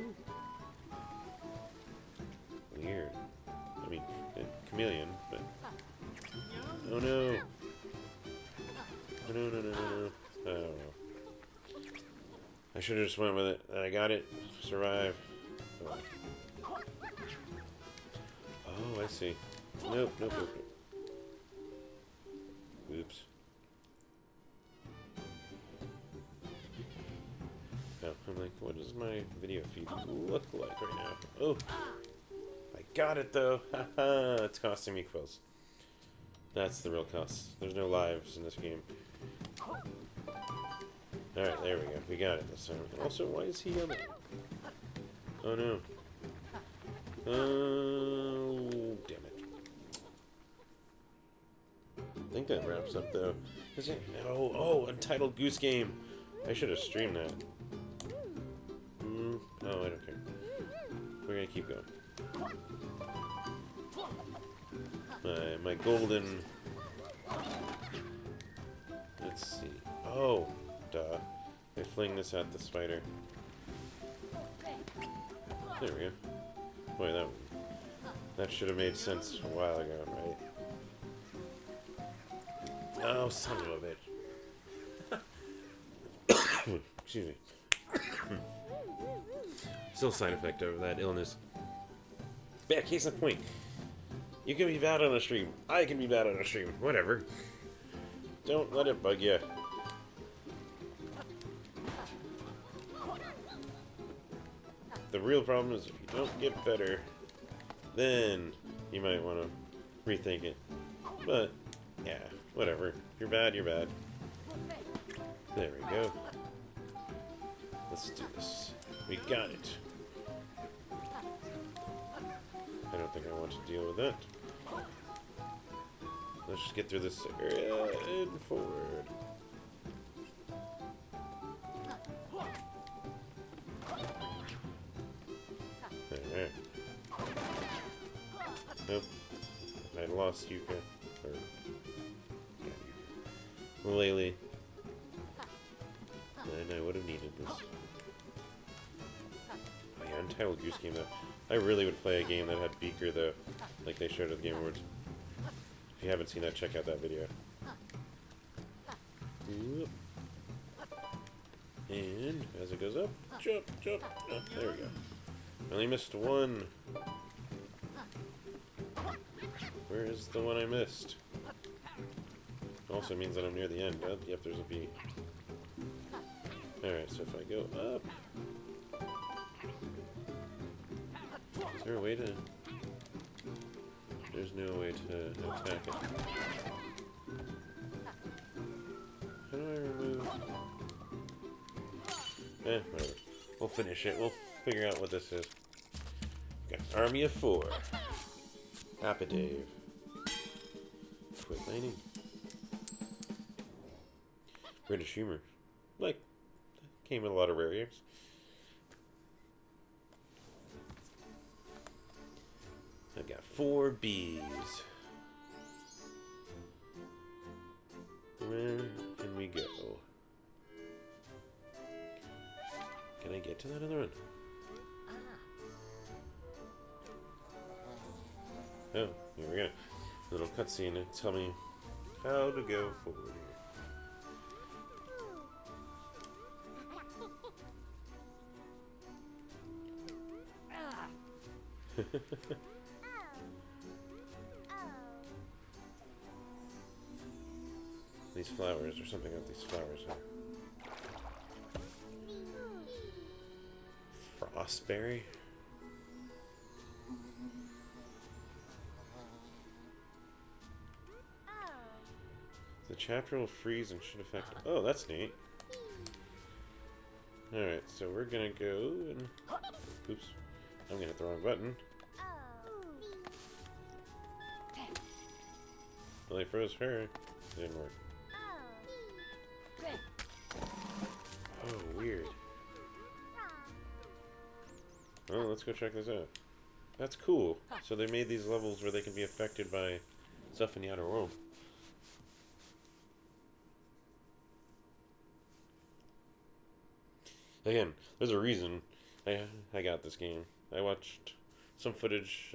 Weird. I mean, chameleon, but... Oh no! Oh, no, no, no, no, no. I don't know. I should have just went with it. And I got it. Survive. Oh, I see. Nope, nope, nope, nope. Oops. Oh, I'm like, what does my video feed look like right now? Oh! I got it though! Haha! It's costing me quills. That's the real cost. There's no lives in this game. Alright, there we go. We got it this time. Also, why is he yellow? Oh no. Oh, damn it. I think that wraps up though. Is it? Oh, Untitled Goose Game. I should have streamed that. Oh, I don't care. We're gonna keep going. My golden. Let's see. Oh, duh. I fling this at the spider. There we go. Boy, that should have made sense a while ago, right? Oh, son of a bitch. Excuse me. Still a side effect of that illness. But yeah, case in point. You can be bad on a stream. I can be bad on a stream. Whatever. Don't let it bug you. The real problem is if you don't get better, then you might want to rethink it. But, yeah, whatever. If you're bad, you're bad. There we go. Let's do this. We got it. I don't think I want to deal with that. Let's just get through this area and forward. Alright. Nope. I lost Yuka. Or... yeah, Yuka. Lele. And I would have needed this. Oh yeah, Untitled Goose Game though. I really would play a game that had Beaker though, like they showed at the Game Awards. If you haven't seen that, check out that video. And as it goes up, jump, jump. Oh, there we go. I only missed one. Where is the one I missed? Also means that I'm near the end. Oh, yep, there's a B. Alright, so if I go up... is there a way to... there's no way to attack it. How do I remove... whatever. We'll finish it. We'll figure out what this is. Got Army of 4. Papa Dave. Quit laning. British humor. Like, came with a lot of rare games. I've got 4 Bs. Where can we go? Can I get to that other one? Oh, here we go. A little cutscene to tell me how to go forward. These flowers, or something about these flowers, huh? Frostberry? chapter will freeze and should affect... Oh, that's neat. Alright, so we're gonna go and... Oops. I'm gonna hit the wrong button. Well, I froze her. It didn't work. Oh, weird. Well, let's go check this out. That's cool. So they made these levels where they can be affected by stuff in the outer world. Again, there's a reason I got this game. I watched some footage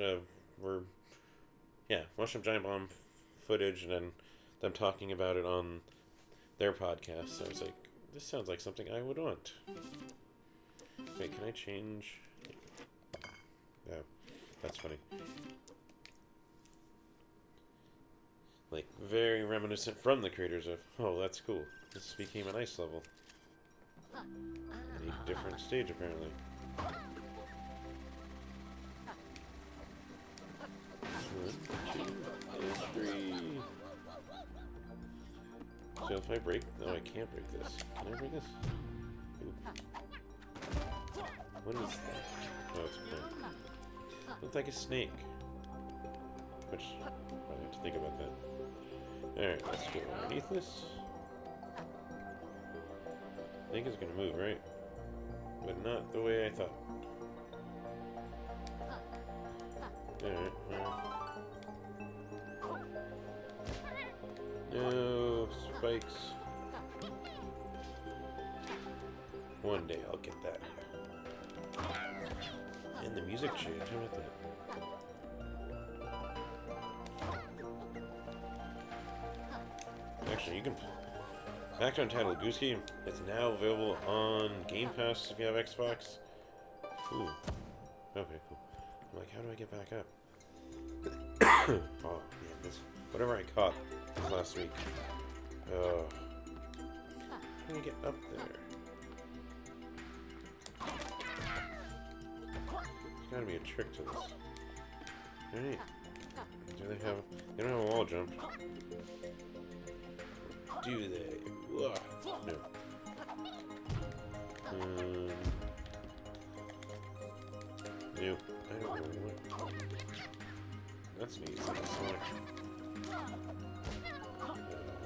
watched some Giant Bomb footage and then them talking about it on their podcast. I was like, this sounds like something I would want. Wait, can I change? Oh, that's funny. Like, very reminiscent from the creators of, oh, that's cool. This became an ice level. A different stage, apparently. 1, 2, 3. So if I break... No, I can't break this. Can I break this? Oop. What is that? Oh, it's a coin. Looks like a snake. Which... I have to think about that. Alright, let's go underneath this. I think it's gonna move, right? But not the way I thought. Alright, no spikes. One day I'll get that. And the music changed. How about that? Actually, you can... Back to Untitled Goose Game. It's now available on Game Pass if you have Xbox. Ooh. Okay, cool. I'm like, how do I get back up? Oh, man, this... Whatever I caught this last week. How do I get up there? There's gotta be a trick to this. Alright. Do they have... They don't have a wall jump. Do they? Whoa. No. Nope. I don't know what. That's neat. Oh,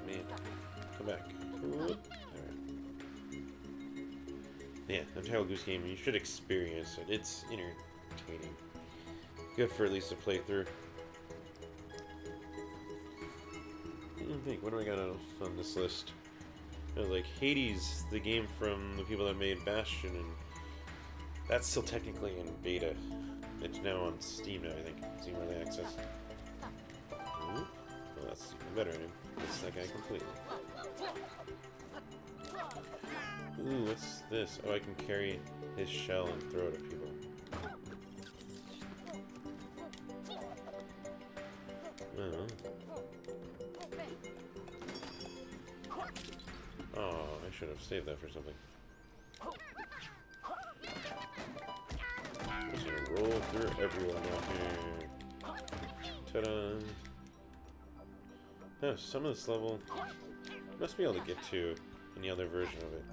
man. Come back. Alright. Yeah, Untitled Goose Game. You should experience it. It's entertaining. Good for at least a playthrough. I think, what do I got on this list? Like Hades, the game from the people that made Bastion, and that's still technically in beta. It's now on Steam now, I think. Steam Early Access. Ooh. Well, that's even better. It's that guy completely. Ooh, what's this? Oh, I can carry his shell and throw it at people. Oh. Oh, I should have saved that for something. I'm just gonna roll through everyone out here. Ta-da! Oh, some of this level must be able to get to any other version of it.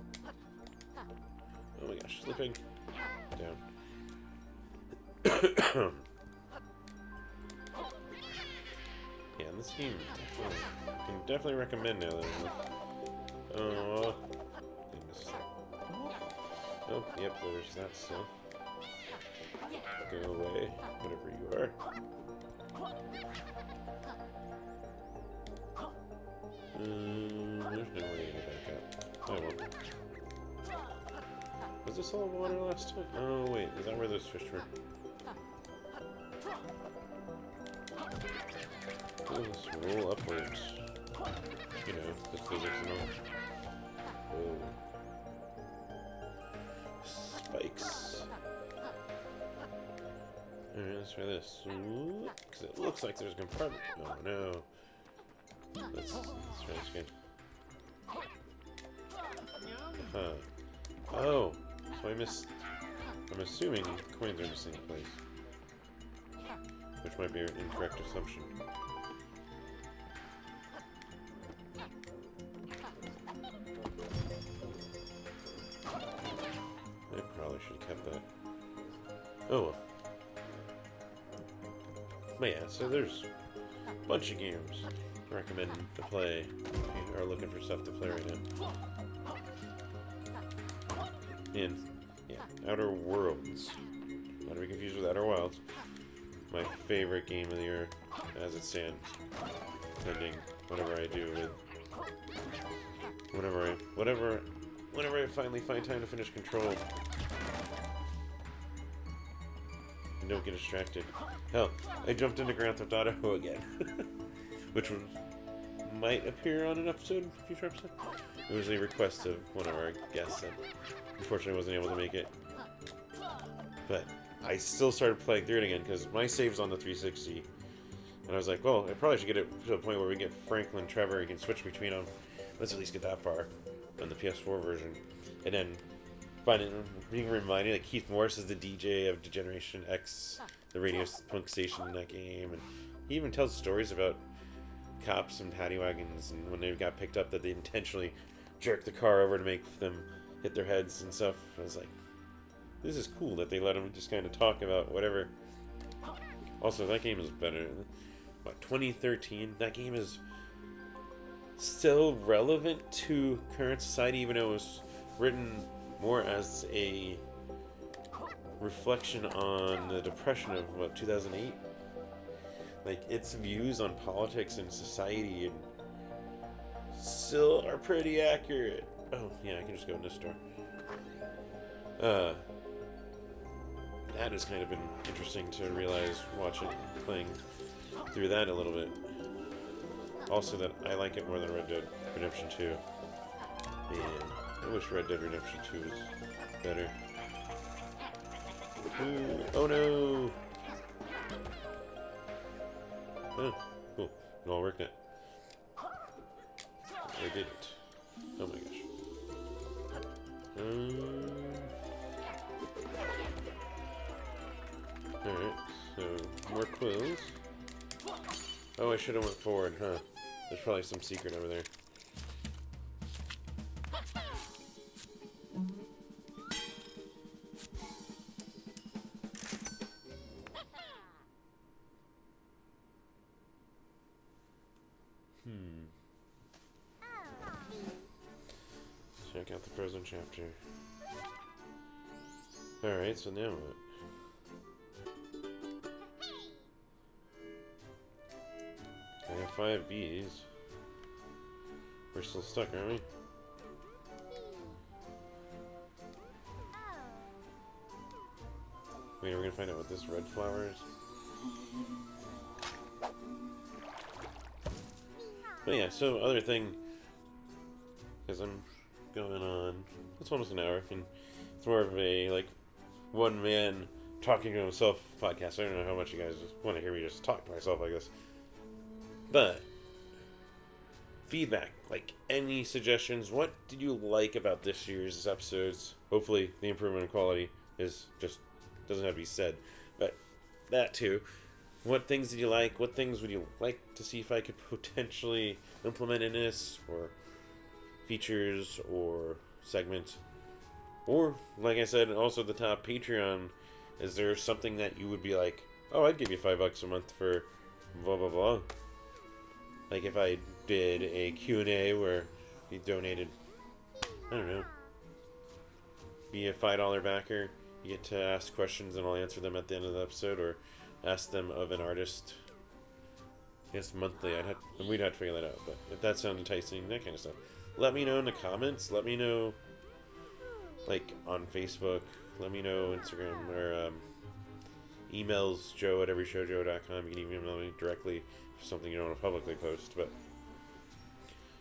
Oh my gosh, slipping down. Yeah, and this game can definitely recommend now. Oh, I missed that. Oh, yep, there's that still. Go away, whatever you are. There's no way to get back up. Oh well. Was this all water last time? Oh wait, is that where those fish were? Oh, let's roll upwards. You know, the physics and all. Whoa. Spikes. Alright, let's try this. Because it looks like there's a compartment. Oh no. Let's try this again. Huh. Oh, so I missed. I'm assuming coins are missing a place. Which might be an incorrect assumption. Oh. But yeah, so there's a bunch of games I recommend to play if you are looking for stuff to play right now. And yeah, Outer Worlds. Not to be confused with Outer Wilds. My favorite game of the year as it stands. Pending whatever I do with whenever I finally find time to finish Control. And don't get distracted. Hell, I jumped into Grand Theft Auto again. Which might appear on an episode, a future episode. It was a request of one of our guests that unfortunately wasn't able to make it. But I still started playing through it again because my save's on the 360. And I was like, well, I probably should get it to a point where we get Franklin, Trevor, and can switch between them. Let's at least get that far on the PS4 version. And then being reminded that Keith Morris is the DJ of Degeneration X, the radio punk station in that game. And he even tells stories about cops and paddy wagons and when they got picked up that they intentionally jerked the car over to make them hit their heads and stuff. I was like, this is cool that they let him just kind of talk about whatever. Also, that game is better. What, 2013? That game is still relevant to current society, even though it was written more as a reflection on the depression of, what, 2008? Like, its views on politics and society and still are pretty accurate. Oh, yeah, I can just go in this door. That has kind of been interesting to realize watching, playing through that a little bit. Also that I like it more than Red Dead Redemption 2. Man, I wish Red Dead Redemption 2 was better. Ooh, oh no! Oh, cool. It all worked out. I did it. Oh my gosh. Alright, so more quills. Oh, I should have went forward, huh? There's probably some secret over there. Check out the frozen chapter. Alright, so now what? I have 5 bees. We're still stuck, aren't we? Wait, are we gonna find out what this red flower is? But yeah, so other thing, because I'm going on, it's almost an hour, and it's more of a, like, one man talking to himself podcast. I don't know how much you guys want to hear me just talk to myself like this. But feedback, like any suggestions, what did you like about this year's episodes? Hopefully the improvement in quality is just doesn't have to be said, but that too. What things did you like? What things would you like to see if I could potentially implement in this, or features or segments? Or like I said, also at the top, Patreon. Is there something that you would be like, oh, I'd give you $5 a month for blah blah blah? Like if I did a Q&A where you donated, I don't know, be a $5 backer, you get to ask questions and I'll answer them at the end of the episode, or ask them of an artist. I guess monthly, we'd have to figure that out, but if that sounds enticing, that kind of stuff. Let me know in the comments, let me know, like, on Facebook, let me know Instagram, or emails, joe@everyshowjoe.com. You can even email me directly for something you don't want to publicly post, but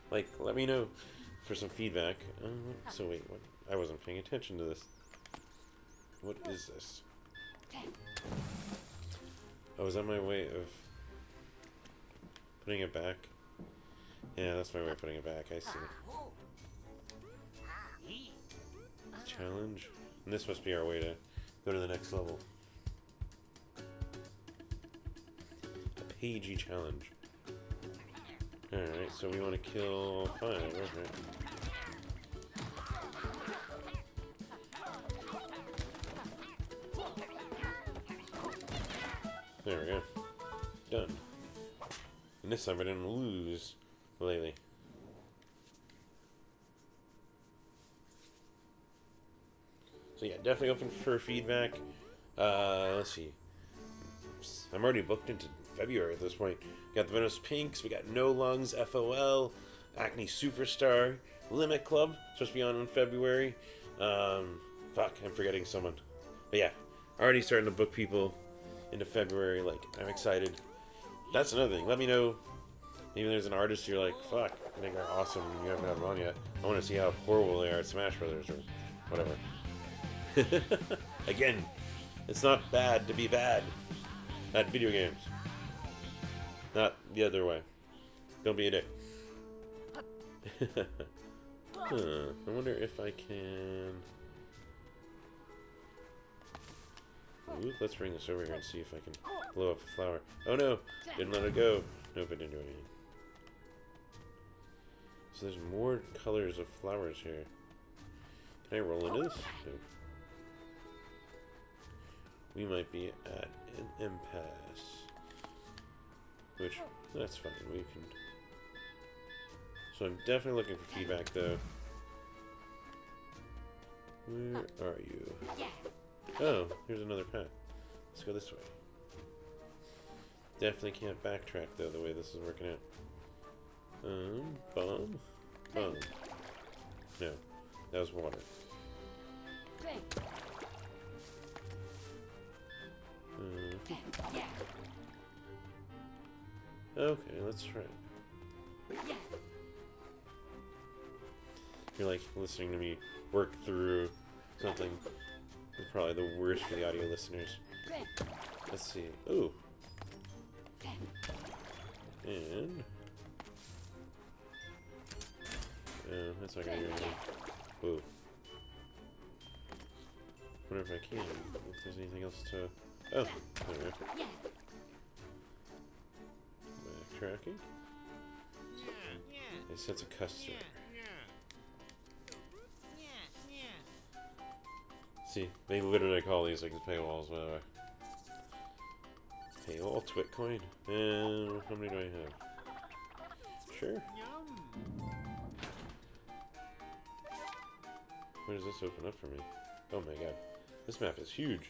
like, let me know for some feedback. So wait, what? I wasn't paying attention to this. What is this? Oh, is that my way of putting it back? Yeah, that's my way of putting it back. I see. Challenge. And this must be our way to go to the next level. A pagey challenge. Alright, so we want to kill 5, right? There we go. Done. And this time I didn't lose lately. So yeah, definitely open for feedback. Let's see. I'm already booked into February at this point. We got the Venus Pinks, we got No Lungs, FOL, Acne Superstar, Limit Club, supposed to be on in February. Fuck, I'm forgetting someone. But yeah, already starting to book people into February. Like, I'm excited. That's another thing. Let me know. Maybe there's an artist you're like, fuck, I think they're awesome and you haven't had them on yet. I want to see how horrible they are at Smash Brothers or whatever. Again, it's not bad to be bad at video games. Not the other way. Don't be a dick. I wonder if I can... Ooh, let's bring this over here and see if I can blow up a flower. Oh no! Didn't let it go. Nope, it didn't do anything. So there's more colors of flowers here. Can I roll into this? Nope. We might be at an impasse. Which, that's fine. We can... So I'm definitely looking for feedback, though. Where are you? Oh, here's another path. Let's go this way. Definitely can't backtrack, though, the way this is working out. Bomb? Bomb. No, that was water. Okay, let's try it. You're like listening to me work through something. It's probably the worst for the audio listeners. Let's see. Ooh. And... that's not gonna do anything. Ooh. Wonder if I can. If there's anything else to... Oh, there we go. Backtracking. It sets a customer. See, they literally call these like the paywalls, by the way. Paywall, Twitcoin. And how many do I have? Sure. Where does this open up for me? Oh my god. This map is huge.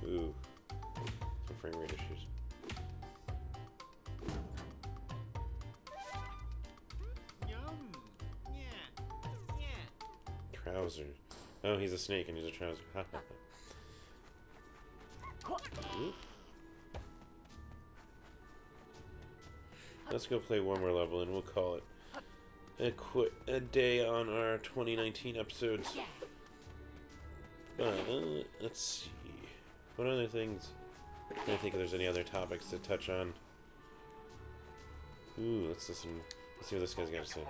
Ooh. Some frame rate issues. Trouser. Oh, he's a snake and he's a trouser. Let's go play one more level and we'll call it a day on our 2019 episodes. Let's see. What other things? I'm trying to think if there's any other topics to touch on. Ooh, let's listen. Let's see what this guy's got to say. I'm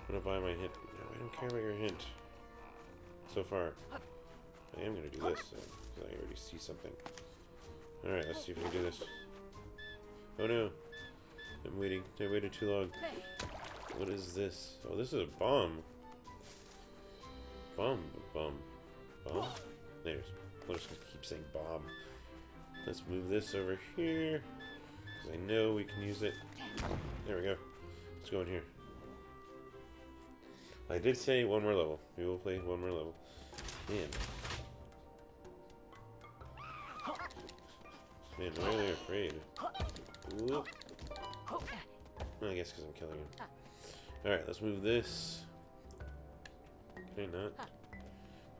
gonna buy my hint. No, I don't care about your hint. So far. I am gonna do this, though, because I already see something. Alright, let's see if we can do this. Oh no! I'm waiting. I waited too long. What is this? Oh, this is a bomb. Bomb. There's. I'll just keep saying bomb. Let's move this over here. Because I know we can use it. There we go. Let's go in here. I did say one more level. We will play one more level. Man. Man, why are they afraid? Whoop. Well, I guess because I'm killing him. Alright, let's move this. Okay, not.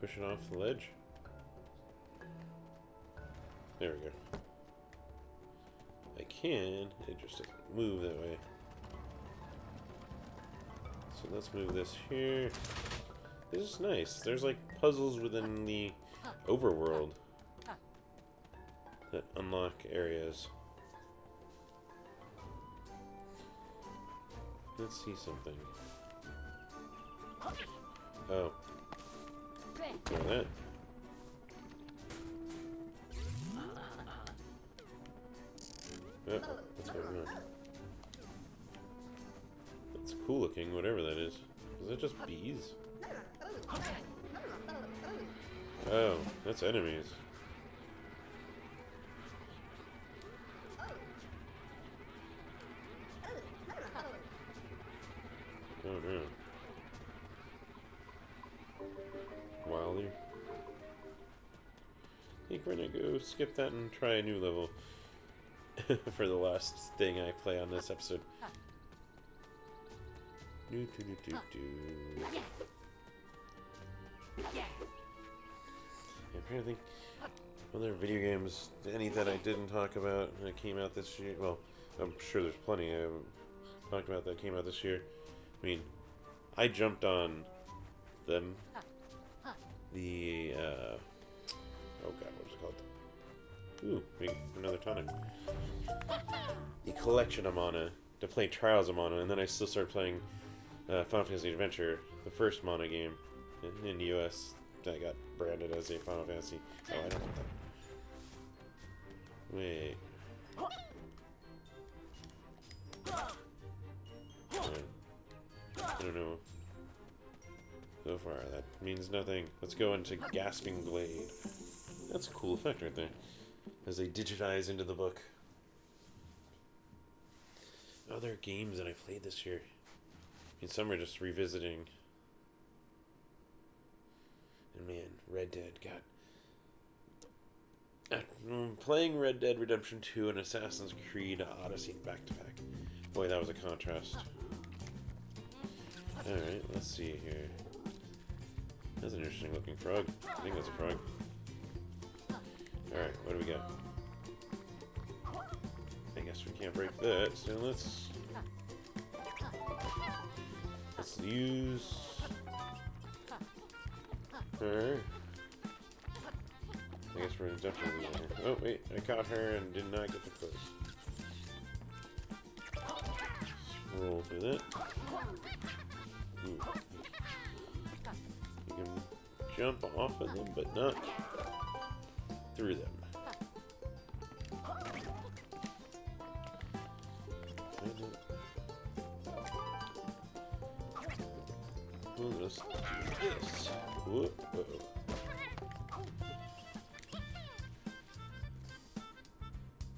Push it off the ledge. There we go. I can. It just doesn't move that way. So let's move this here. This is nice. There's like puzzles within the overworld that unlock areas. Let's see something. Oh. Ignore that. Oh, what's going on? That's cool looking, whatever that is. Is that just bees? Oh, that's enemies. Oh no. Wilder. I think we're gonna go skip that and try a new level for the last thing I play on this episode. Do, do, do, do, do. Apparently, other video games, any that I didn't talk about that came out this year. Well, I'm sure there's plenty I haven't talked about that came out this year. I mean, I jumped on them. The oh god, what was it called? Ooh, another tonic. The Collection of Mana to play Trials of Mana, and then I still started playing Final Fantasy Adventure, the first Mana game in the US that got branded as a Final Fantasy. Oh, I don't want that. Wait. I don't know. So far, that means nothing. Let's go into Gasping Glade. That's a cool effect right there. As they digitize into the book. Other games that I played this year. I mean, some are just revisiting. And man, Red Dead got... playing Red Dead Redemption 2 and Assassin's Creed Odyssey back to back. Boy, that was a contrast. Alright, let's see here. That's an interesting looking frog. I think that's a frog. Alright, what do we got? I guess we can't break that, so let's use her. I guess we're definitely using her. Oh wait, I caught her and did not get the close. Roll through that. Ooh. You can jump off of them, but not through them. We'll just do this. Whoop,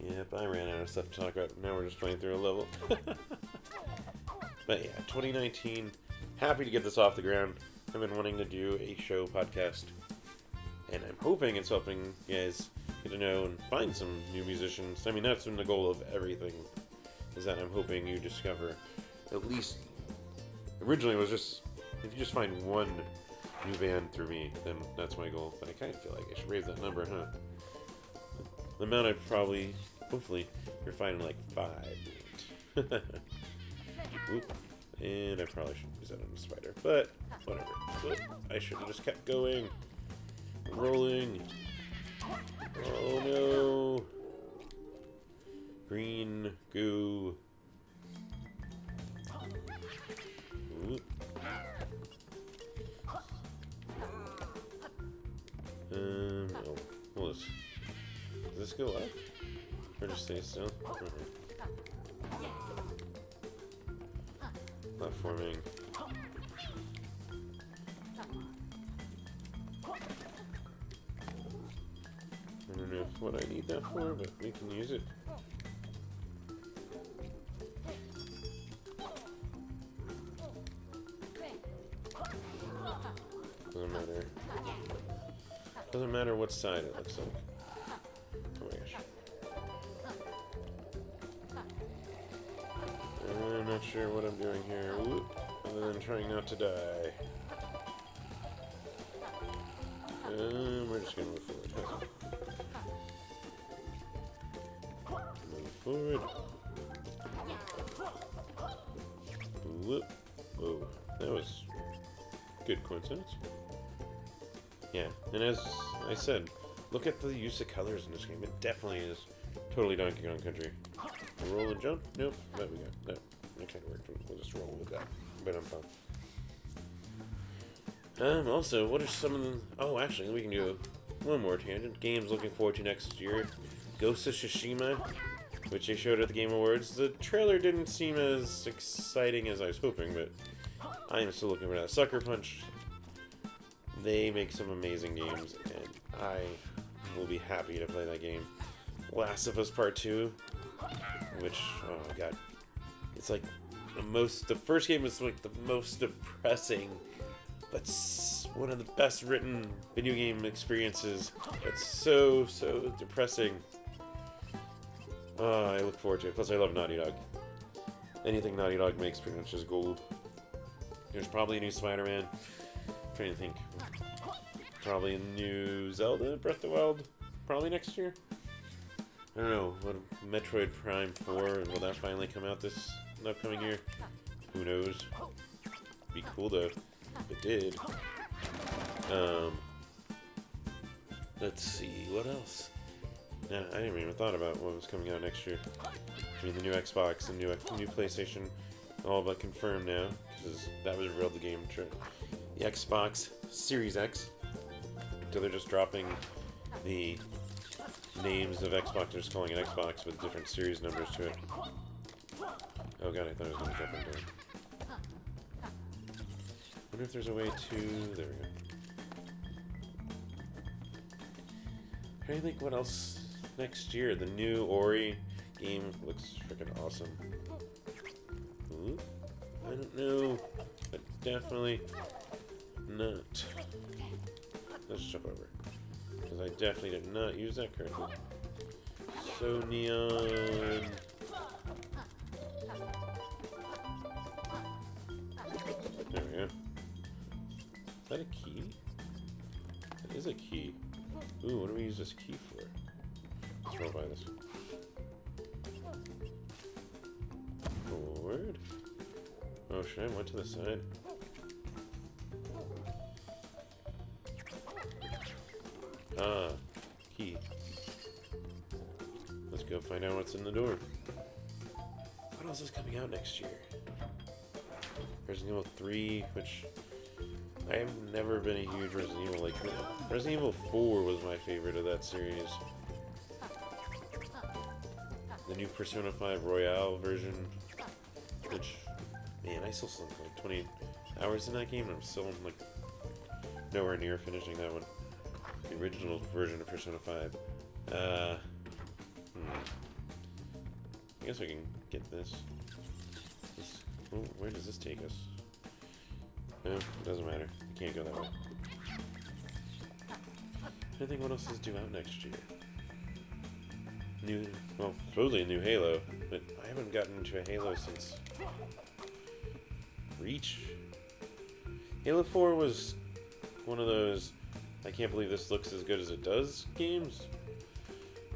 Yep, I ran out of stuff to talk about. Now we're just playing through a level. But yeah, 2019. Happy to get this off the ground. I've been wanting to do a show podcast, and I'm hoping it's helping you guys get to know and find some new musicians. I mean, that's been the goal of everything, is that I'm hoping you discover at least... Originally it was just, if you just find one new band through me, then that's my goal. But I kind of feel like I should raise that number, huh? The amount I probably, hopefully, you're finding like 5. Oop. And I probably shouldn't use that on the spider, but whatever. Oop. I should have just kept going. Rolling. Oh no. Green goo. Oop. Oh, well, does this go up? Or just stay still? Platforming. I don't know what I need that for, but we can use it. Doesn't matter. Doesn't matter what side it looks like. Oh my gosh. I'm not sure what I'm doing here. Whoop. Other than trying not to die. We're just gonna move forward. Move forward. Whoop. Whoa. That was good coincidence. Yeah, and as I said, look at the use of colors in this game. It definitely is totally Donkey Kong Country. Roll and jump? Nope. There we go. No. That kind of worked. We'll just roll with that. But I'm fine. Also, what are some of the... Oh, actually, we can do one more tangent. Games looking forward to next year. Ghost of Tsushima, which they showed at the Game Awards. The trailer didn't seem as exciting as I was hoping, but I am still looking for that. Sucker Punch They make some amazing games, and I will be happy to play that game. Last of Us Part 2, which, oh my god, it's like the first game is like the most depressing, but one of the best written video game experiences. It's so depressing. I look forward to it. Plus, I love Naughty Dog. Anything Naughty Dog makes pretty much is gold. There's probably a new Spider-Man. I'm trying to think. Probably a new Zelda Breath of the Wild. Probably next year. I don't know. What Metroid Prime 4, will that finally come out this upcoming year? Who knows? Be cool though if it did. Let's see, what else? Nah, I didn't even thought about what was coming out next year. I mean, the new Xbox, the new PlayStation, all but confirmed now, because that was revealed the game. The Xbox Series X. So they're just dropping the names of Xbox, they're just calling it Xbox with different series numbers to it. Oh god, I thought I was going to jump into it. Wonder if there's a way to... There we go. I think what else next year? The new Ori game looks freaking awesome. Ooh, I don't know, but definitely not. Let's jump over, because I definitely did not use that correctly. So neon. There we go. Is that a key? That is a key. Ooh, what do we use this key for? Let's roll by this. Forward. Oh shit, I went to the side. Ah, key. Let's go find out what's in the door. What else is coming out next year? Resident Evil 3, which I have never been a huge Resident Evil, like, Resident Evil 4 was my favorite of that series. The new Persona 5 Royale version, which, man, I still spent like 20 hours in that game, and I'm still, like, nowhere near finishing that one. The original version of Persona 5. I guess we can get this. Oh, where does this take us? No, it doesn't matter. I can't go that way. I think what else is due out next year? Well, supposedly a new Halo, but I haven't gotten into a Halo since Reach. Halo 4 was one of those I can't believe this looks as good as it does games,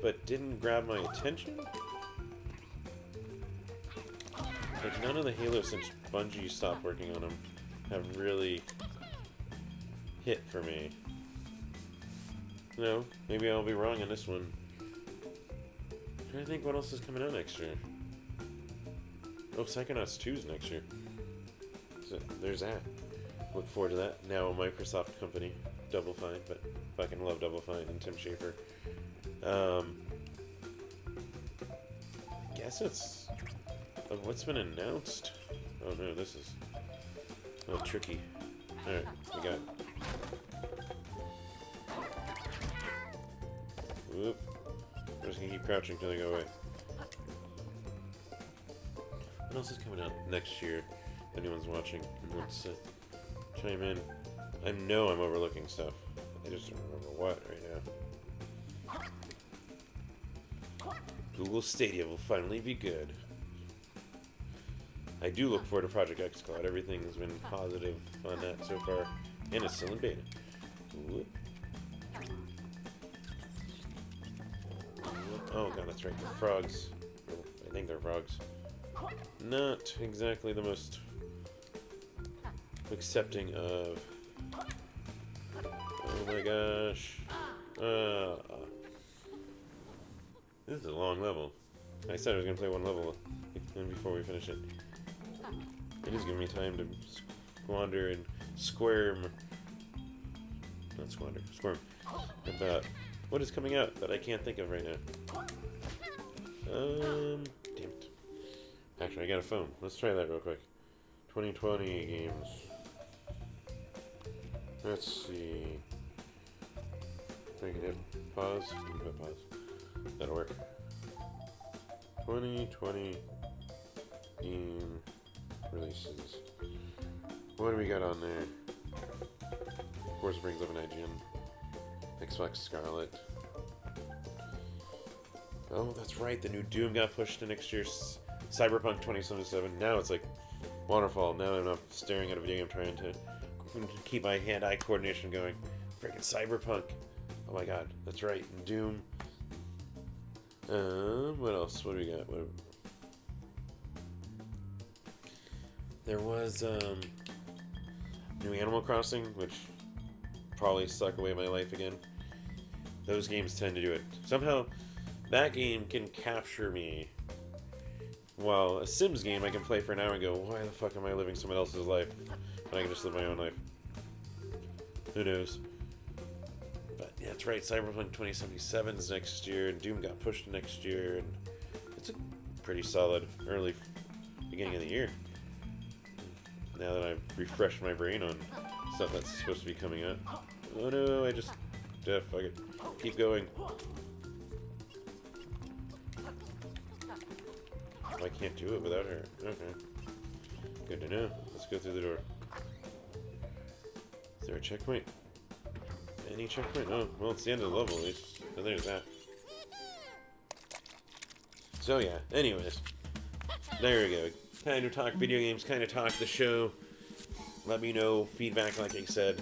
but didn't grab my attention. Like, none of the Halo since Bungie stopped working on them have really hit for me. No, maybe I'll be wrong on this one. I'm trying to think what else is coming out next year. Oh, Psychonauts 2 is next year. So there's that. Look forward to that. Now a Microsoft company. Double Fine, but fucking love Double Fine and Tim Schafer. Guess it's of what's been announced. Oh no, this is tricky. Alright, we got it. Whoop. I'm just gonna keep crouching till they go away. What else is coming out next year? If anyone's watching and wants to chime in. I know I'm overlooking stuff. I just don't remember what right now. Google Stadia will finally be good. I do look forward to Project xCloud. Everything's been positive on that so far. And it's still in beta. Whoop. Oh god, that's right. The frogs. I think they're frogs. Not exactly the most accepting of... Oh my gosh. This is a long level. I said I was going to play one level before we finish it. It is giving me time to squander and squirm. Not squander, squirm. About what is coming out that I can't think of right now. Damn it. Actually, I got a phone. Let's try that real quick. 2020 games. Let's see. I can hit pause. Hit pause. That'll work. 2020 game releases. What do we got on there? Of course, it brings up an IGN. Xbox Scarlet. Oh, that's right. The new Doom got pushed to next year's Cyberpunk 2077. Now it's like waterfall. Now I'm not staring at a video game trying to keep my hand-eye coordination going. Freaking Cyberpunk. Oh my god, that's right. Doom. What else? What do we got? There was new Animal Crossing, which probably suck away my life again. Those games tend to do it. Somehow, that game can capture me. While a Sims game I can play for an hour and go, why the fuck am I living someone else's life when I can just live my own life? Who knows? But yeah, that's right. Cyberpunk 2077 is next year, and Doom got pushed to next year, and it's a pretty solid early beginning of the year. Now that I've refreshed my brain on stuff that's supposed to be coming up. Oh no, fuck it. Keep going. I can't do it without her. Okay. Good to know. Let's go through the door. Is there a checkpoint? Any checkpoint? Oh, well, it's the end of the level at least. So there's that. So yeah, anyways. There we go. Kind of talk video games, kind of talk the show. Let me know feedback, like I said.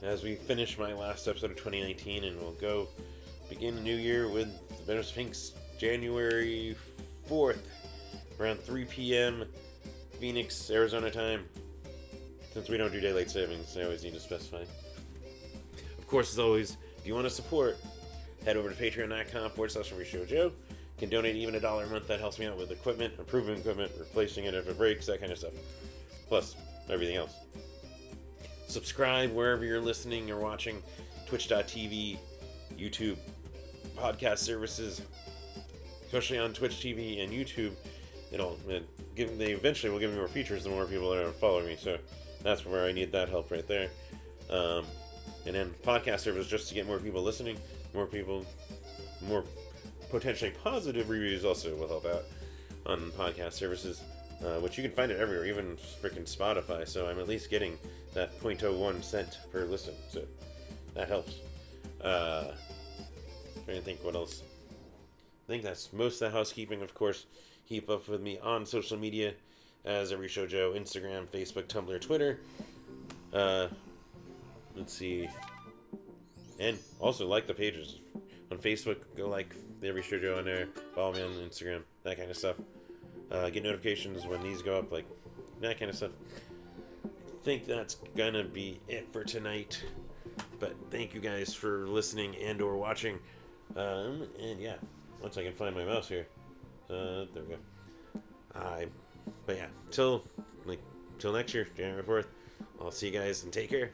As we finish my last episode of 2019, and we'll go begin the new year with the Venom Sphinx January 4th, around 3 p.m. Phoenix, Arizona time. Since we don't do daylight savings, I always need to specify. Of course, as always, if you want to support, head over to patreon.com/ReShowJoe. You can donate even $1 a month. That helps me out with equipment, improving equipment, replacing it if it breaks, that kind of stuff. Plus, everything else. Subscribe wherever you're listening or watching. Twitch.tv, YouTube, podcast services, especially on Twitch TV and YouTube. They eventually will give me more features the more people that are following me, so that's where I need that help right there. And then podcast service just to get more people listening, more potentially positive reviews also will help out on podcast services, which you can find it everywhere, even freaking Spotify, so I'm at least getting that 0.01 cent per listen, so that helps. Trying to think what else. I think that's most of the housekeeping. Of course, keep up with me on social media as Every Show Joe, Instagram, Facebook, Tumblr, Twitter. Let's see. And also like the pages. On Facebook, go like the Every Show Joe on there. Follow me on Instagram, that kind of stuff. Get notifications when these go up, like that kind of stuff. I think that's gonna be it for tonight. But thank you guys for listening and or watching. And yeah, once I can find my mouse here. There we go. But yeah, till next year, January 4th. I'll see you guys and take care.